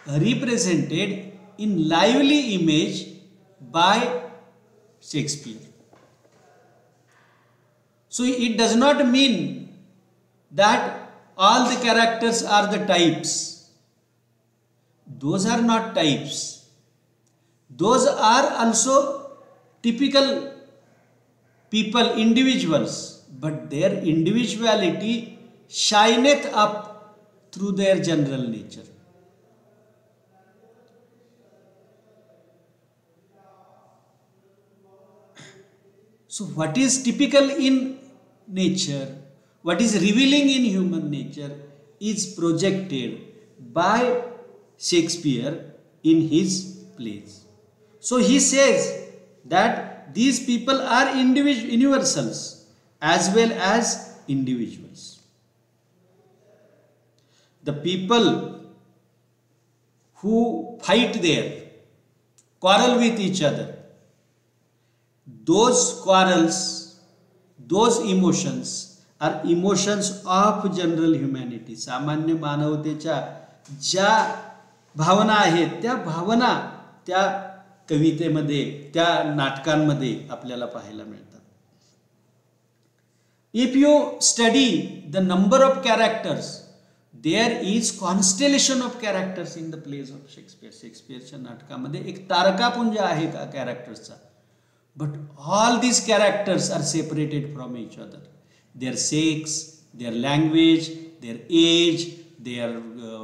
represented in lively image by Shakespeare. So it does not mean that all the characters are the types. Those are not types. Those are also typical people, individuals, but their individuality shineth up through their general nature. So what is typical in nature, what is revealing in human nature, is projected by Shakespeare in his plays. So he says that these people are universals as well as individuals. The people who fight there, quarrel with each other, those quarrels, those emotions are emotions of general humanity. सामान्य मानवतेच्या ज्या भावना आहेत त्या भावना त्या कवितेमध्ये, त्या नाटकांमध्ये आपल्याला पाहायला मिळतात. If you study the number of characters, there is constellation of characters in the plays of Shakespeare. शेक्सपियरच्या नाटकामध्ये एक तारकापुंज आहे का कॅरेक्टर्सचा. But all these characters are separated from each other. Their sex, their language, their age, their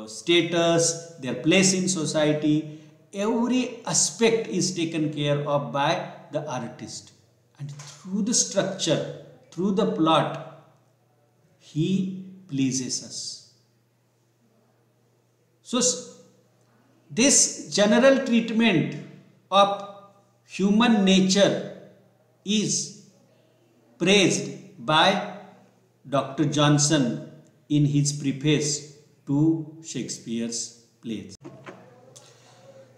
status, their place in society, every aspect is taken care of by the artist. And through the structure, through the plot, he pleases us. So this general treatment of human nature is praised by Dr. Johnson in his preface to Shakespeare's plays.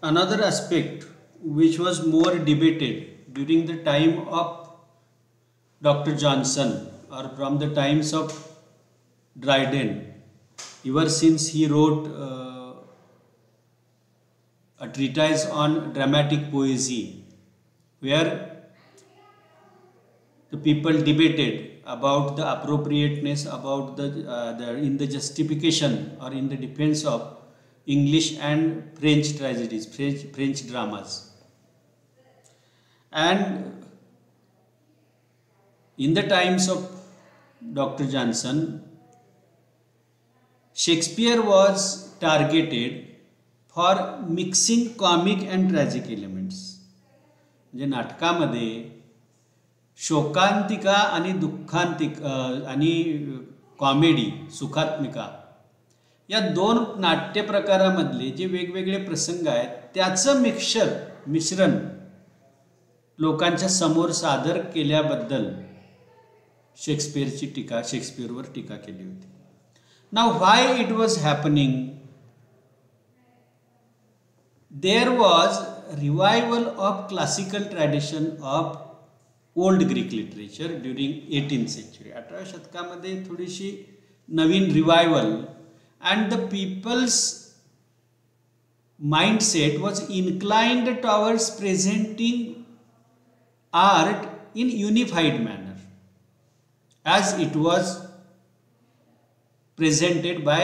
Another aspect which was more debated during the time of Dr. Johnson, or from the times of Dryden, ever since he wrote a treatise on dramatic poesy, where the people debated about the appropriateness, about in the justification or in the defense of English and French tragedies, French dramas. And In the times of Dr. Johnson, Shakespeare was targeted for mixing comic and tragic elements. म्हणजे नाटकामध्ये शोकांतिका आणि दुःखांतिका आणि comedy सुखात्मिका या दोन नाट्य प्रकारामधले जे वेगवेगळे प्रसंग आहेत त्याचं मिश्रण लोकांच्या समोर सादर केल्याबद्दल शेक्सपियरवर टीका केली होती. Now why it was happening? There was revival of classical tradition of old Greek literature during 18th century. 18व्या शतकामध्ये थोडीशी नवीन revival and the people's mindset was inclined towards presenting art in unified manner as it was presented by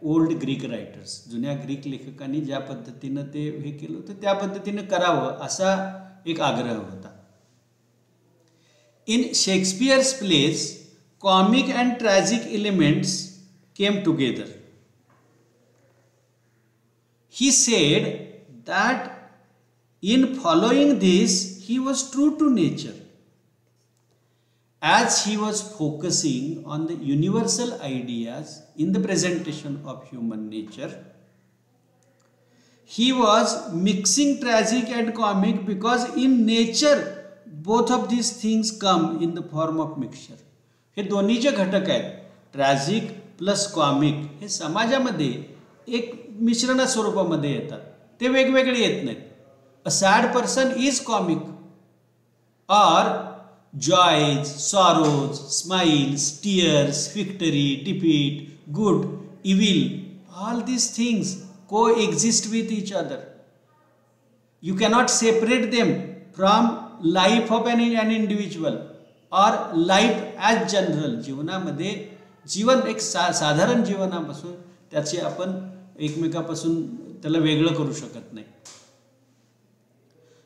old Greek writers. जुन्या Greek लेखकांनी ज्या पद्धतीने ते हे केलं होतं त्या पद्धतीने करावं असा एक आग्रह होता. In Shakespeare's plays, comic and tragic elements came together. He said that in following this, he was true to nature, as he was focusing on the universal ideas in the presentation of human nature. He was mixing tragic and comic because in nature both of these things come in the form of mixture. हे दोन्ही जे घटक आहेत tragic plus comic हे समाजामध्ये एक मिश्रण स्वरूपामध्ये येतात. ते वेगवेगळे येत नाहीत. अ सॅड पर्सन इज कॉमिक और joys, sorrows, smiles, tears, victory, defeat, good, evil, all these things coexist with each other. You cannot separate them from life of an individual or life as general. जीवनामध्ये जीवन एक साधारण जीवनापासून त्याचे आपण एकमेकापासून त्याला वेगळं करू शकत नाही.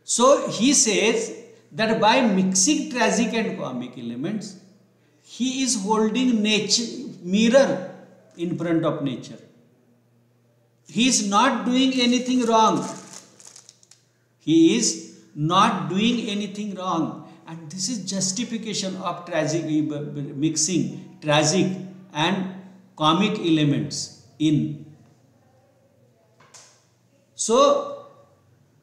So he says that by mixing tragic and comic elements, he is holding mirror in front of nature. He is not doing anything wrong. He is not doing anything wrong. And this is justification of mixing tragic and comic elements in. So,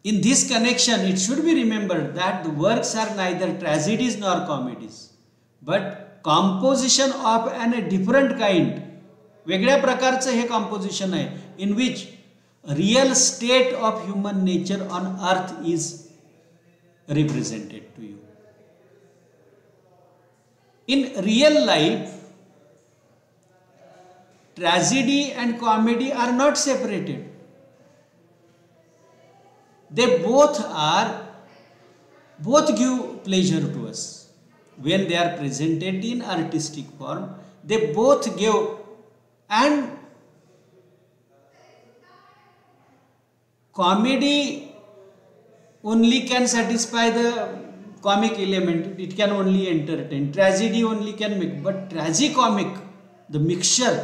in this connection, it should be remembered that the works are neither tragedies nor comedies, but composition of a different kind. वेगळ्या प्रकारचं हे composition आहे, in which real state of human nature on earth is represented to you. In real life, tragedy and comedy are not separated. They both give pleasure to us. When they are presented in artistic form, they both give, and comedy only can satisfy the comic element, it can only entertain. Tragedy only can make, but tragicomic, the mixture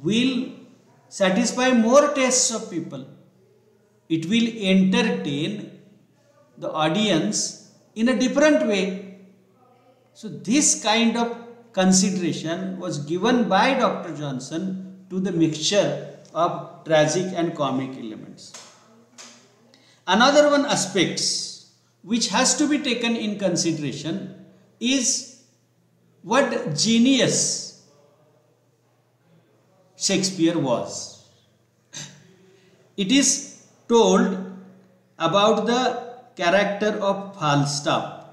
will satisfy more tastes of people. It will entertain the audience in a different way. So this kind of consideration was given by Dr. Johnson to the mixture of tragic and comic elements. Another one aspects which has to be taken in consideration is what genius Shakespeare was. It is told about the character of Falstaff,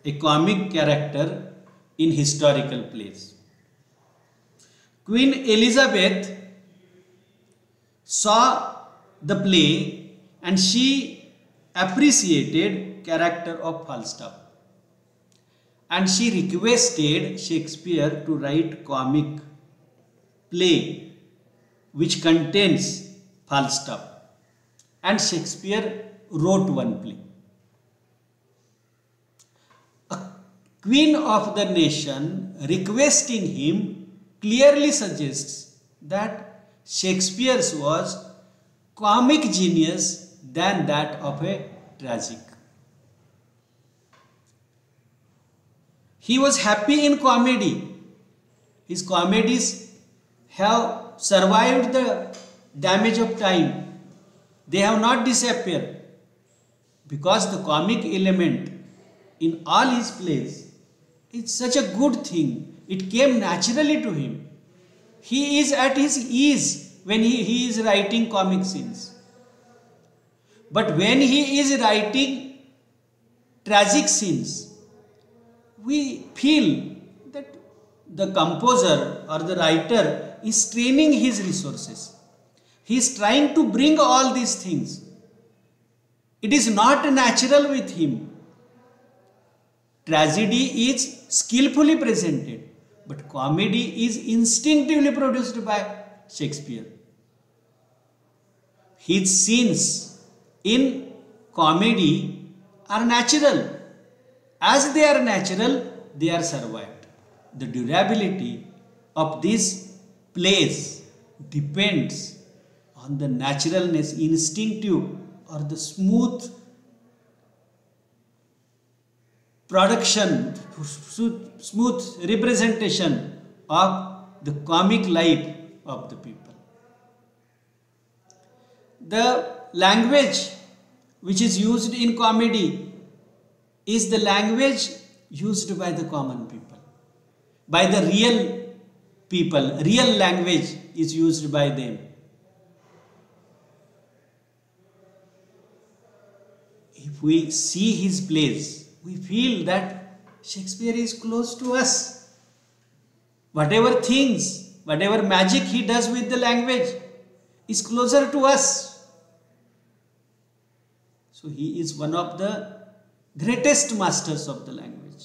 a comic character in historical plays. Queen Elizabeth saw the play and she appreciated character of Falstaff, and she requested Shakespeare to write comic play which contains Falstaff, and Shakespeare wrote one play. queen of the nation requesting him clearly suggests that Shakespeare's was comic genius than that of a tragic. He was happy in comedy. His comedies have survived the damage of time. They have not disappeared because the comic element in all his plays is such a good thing. It came naturally to him. He is at his ease when he is writing comic scenes. But when he is writing tragic scenes, we feel that the composer or the writer is straining his resources. He is trying to bring all these things. It is not natural with him. Tragedy is skillfully presented, but comedy is instinctively produced by Shakespeare. His scenes in comedy are natural. As they are natural, they are survived. The durability of these plays depends on the naturalness, instinctive, or the smooth production, smooth representation of the comic life of the people. The language which is used in comedy is the language used by the common people, by the real people. Real language is used by them. If we see his plays, we feel that Shakespeare is close to us. Whatever things, whatever magic he does with the language is closer to us. So he is one of the greatest masters of the language,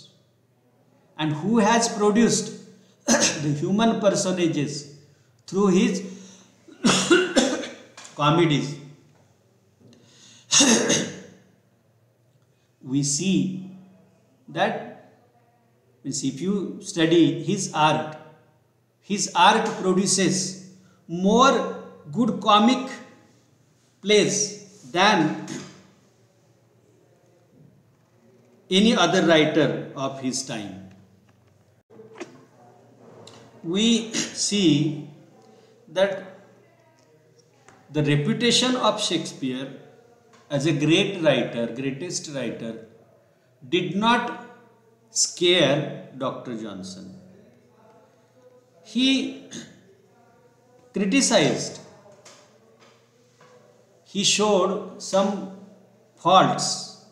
and who has produced the human personages through his comedies. We see that if you study his art produces more good comic plays than any other writer of his time. We see that the reputation of Shakespeare as a great writer, greatest writer, did not scare Dr. Johnson. He criticized, he showed some faults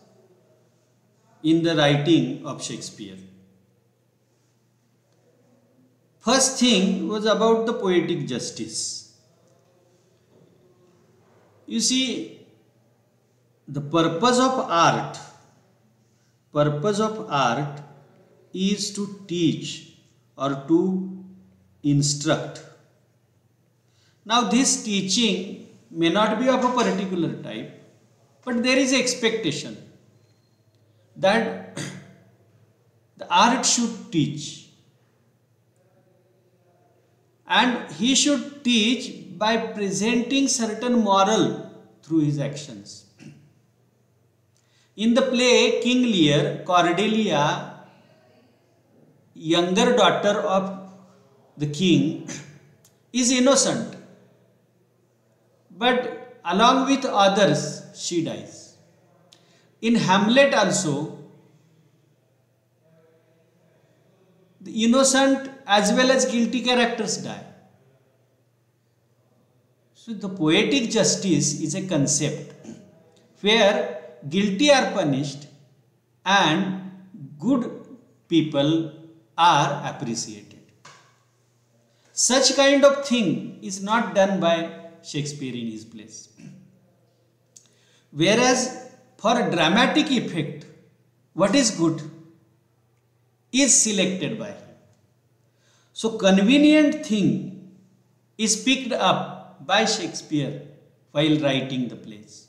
in the writing of Shakespeare. First thing was about the poetic justice. You see, the purpose of art is to teach or to instruct. Now this teaching may not be of a particular type, but there is expectation that the art should teach, and he should teach by presenting certain moral through his actions. In the play King Lear, Cordelia, younger daughter of the king, is innocent, but along with others she dies. In Hamlet also, the innocent as well as guilty characters die. So the poetic justice is a concept where guilty are punished and good people are appreciated. Such kind of thing is not done by Shakespeare in his plays. Whereas for dramatic effect, what is good is selected by him. So convenient thing is picked up by Shakespeare while writing the plays.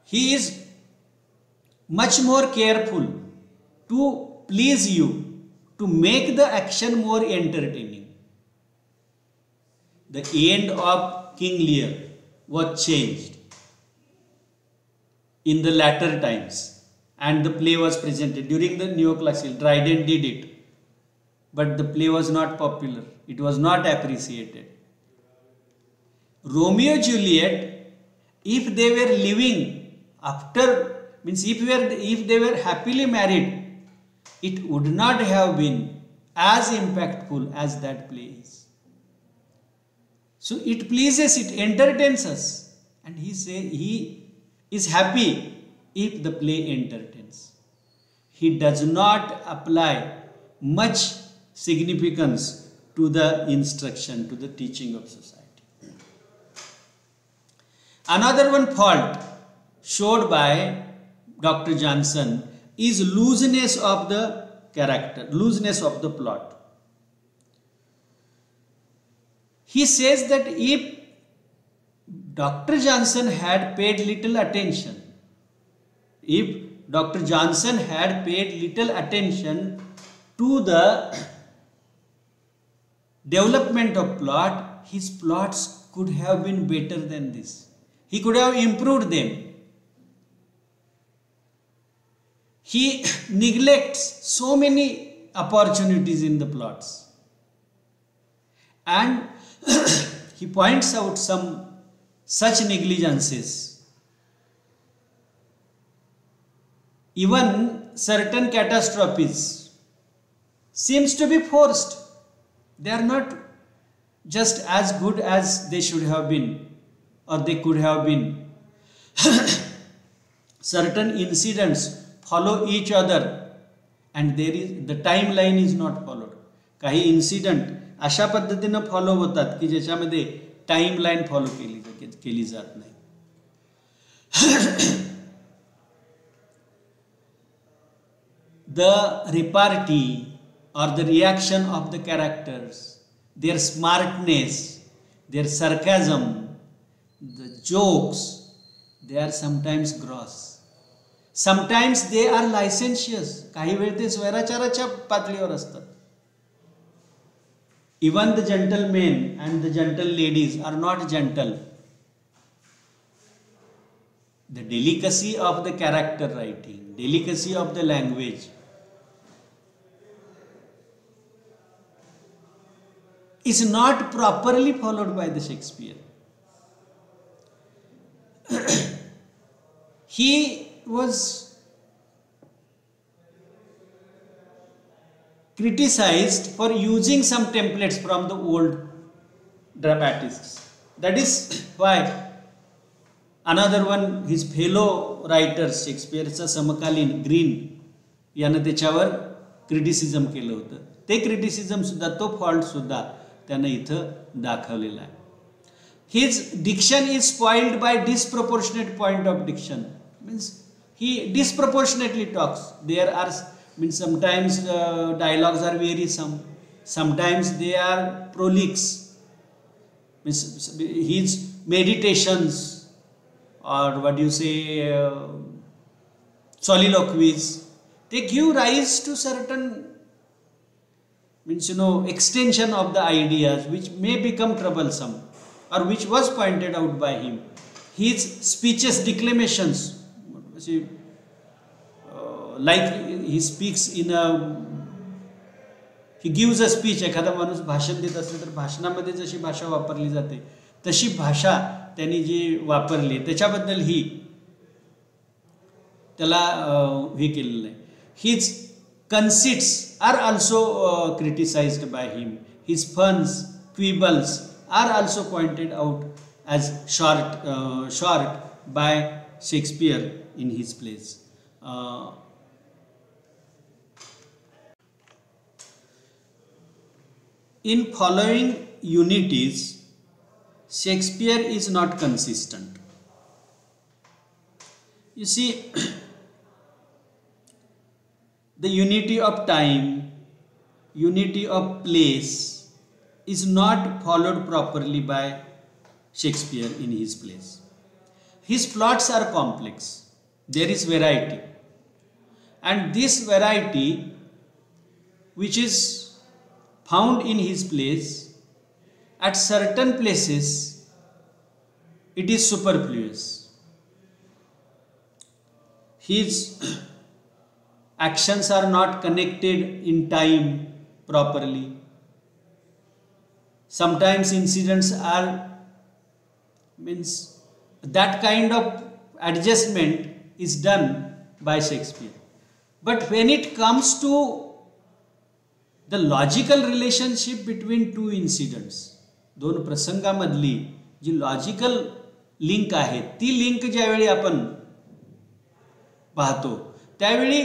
He is much more careful to please you, to make the action more entertaining. The end of King Lear was changed in the latter times, and the play was presented during the neoclassical. Dryden did it, but the play was not popular. It was not appreciated. Romeo Juliet, if they were living after, means if they were happily married, it would not have been as impactful as that play is. So it pleases, it entertains us, and he is happy if the play entertains. He does not apply much significance to the instruction, to the teaching of society. Another one fault showed by Dr. Johnson is looseness of the character, looseness of the plot. He says that if Dr. Johnson had paid little attention, to the development of plot, his plots could have been better than this. He could have improved them. He neglects so many opportunities in the plots. And he points out some such negligences. Even certain catastrophes seems to be forced. They are not just as good as they should have been or they could have been. Certain incidents follow each other and the timeline is not followed. काही incident अशा पद्धतीने follow होतात की ज्याच्यामध्ये timeline follow केली जात नाही. The repartee or the reaction of the characters, their smartness, their sarcasm, the jokes, they are sometimes gross. Sometimes they are licentious. काही वेळ ते स्वैराचाराच्या पातळीवर असतात. Even the gentlemen and the gentle ladies are not gentle. The delicacy of the character writing, delicacy of the language is not properly followed by the Shakespeare. He was criticized for using some templates from the old dramatists. That is why another one, his fellow writers, Shakespeareचा समकालीन green याने त्याच्यावर criticism केलं होतं. ते criticism सुद्धा, तो fault सुद्धा त्याने इथं दाखवलेला आहे. His diction is spoiled by disproportionate point of diction. Means he disproportionately talks. There are sometimes dialogues are wearisome, sometimes they are prolix. His meditations or what do you say, soliloquies, they give rise to certain extension of the ideas which may become troublesome or which was pointed out by him. His speeches, declamations, like he speaks in he gives a speech. एखादा माणूस भाषण देत असेल तर भाषणामध्ये जशी भाषा वापरली जाते तशी भाषा त्यांनी जी वापरली त्याच्याबद्दल ही त्याला हे केलेलं आहे. His conceits are also criticized by him. His puns, quibbles are also pointed out as short by Shakespeare in his plays. In following unities, Shakespeare is not consistent. You see, the unity of time, unity of place is not followed properly by Shakespeare in his plays. His plots are complex. There is variety. and this variety which is found in his plays, at certain places it is superfluous. His actions are not connected in time properly. Sometimes incidents are that kind of adjustment is done by Shakespeare. But when it comes to the logical relationship between two incidents, दोन प्रसंगामधली जी logical link आहे ती link ज्यावेळी आपण पाहतो त्यावेळी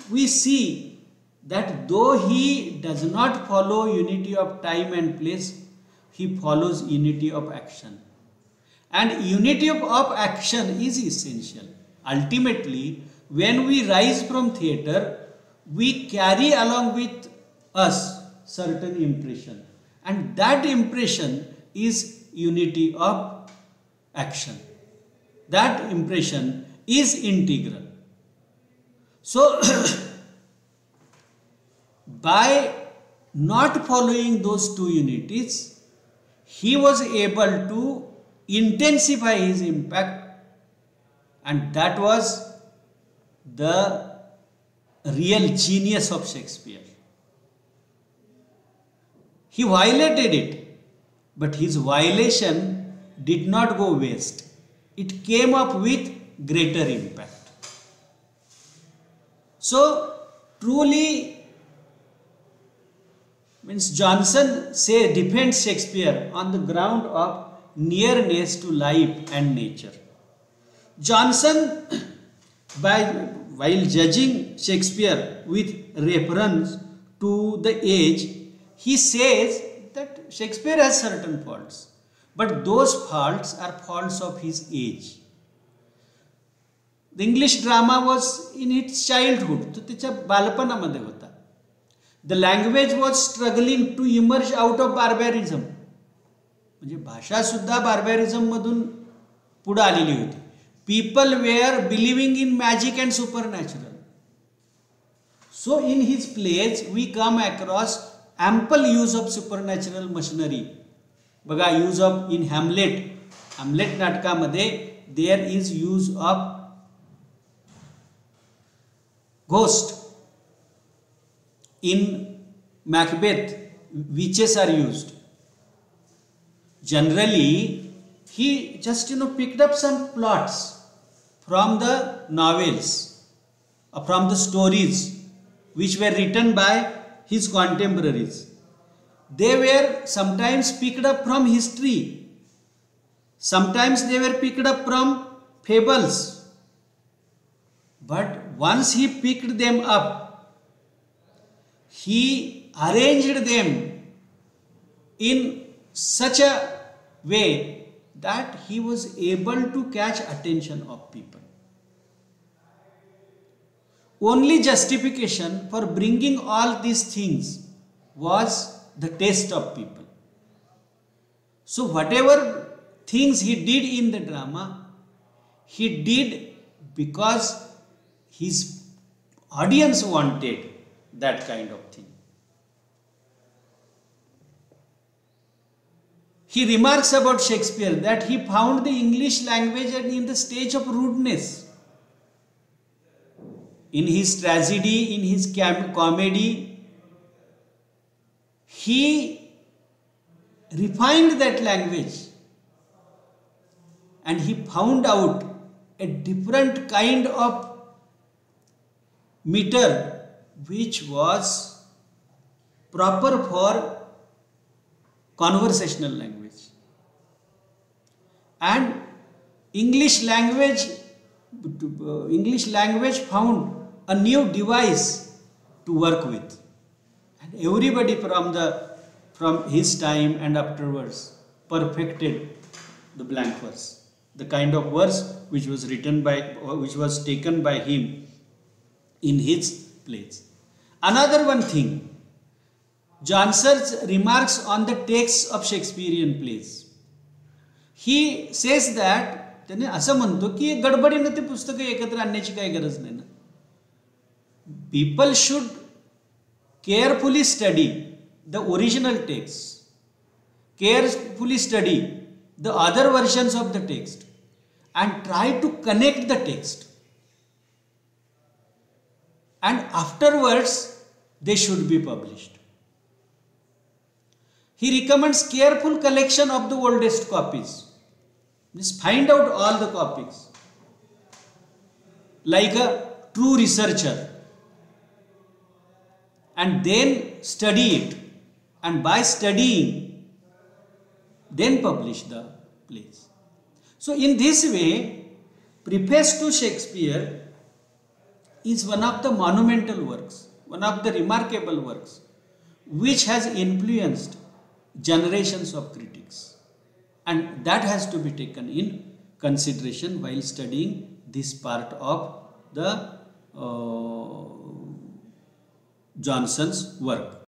we see that though he does not follow unity of time and place, he follows unity of action. And unity of action is essential. Ultimately, when we rise from theatre, we carry along with us certain impression. And that impression is unity of action. That impression is integral. So, by not following those two unities, he was able to intensify his impact, and that was the real genius of Shakespeare. He violated it, but his violation did not go waste. It came up with greater impact. So, truly, Jonson defends Shakespeare on the ground of nearness to life and nature. Jonson, while judging Shakespeare with reference to the age, he says that Shakespeare has certain faults, but those faults are faults of his age. The English drama was in its childhood, तो त्याच्या बालपणामध्ये होता. The language was struggling to emerge out of barbarism. म्हणजे भाषा सुद्धा barbarism मधून पुढे आलेली होती. People were believing in magic and supernatural. So in his plays we come across ample use of supernatural machinery. बघा use of in Hamlet नाटकामध्ये there is use of ghost. In Macbeth, witches are used. Generally, he just picked up some plots from the novels, from the stories which were written by his contemporaries. They were sometimes picked up from history. Sometimes they were picked up from fables. But once he picked them up, he arranged them in such a way that he was able to catch attention of people. Only justification for bringing all these things was the taste of people. So whatever things he did in the drama, he did because his audience wanted that kind of thing. He remarks about Shakespeare that he found the English language in the stage of rudeness. In his tragedy, in his comedy, he refined that language and he found out a different kind of meter which was proper for conversational language. And English language found a new device to work with. And everybody from his time and afterwards perfected the blank verse, the kind of verse which was taken by him in his plays. Another one thing, Johnson's remarks on the text of Shakespearean plays. He says that त्याने असं म्हणतो की गडबडीने ते पुस्तकं एकत्र आणण्याची काही गरज नाही ना. people should carefully study the original text, carefully study the other versions of the text, and try to connect the text. And afterwards, they should be published. He recommends careful collection of the oldest copies. Just find out all the copies. Like a true researcher. And then study it. And by studying, then publish the plays. So in this way, Preface to Shakespeare is one of the monumental works, one of the remarkable works, which has influenced generations of critics. And that has to be taken in consideration while studying this part of the Johnson's work.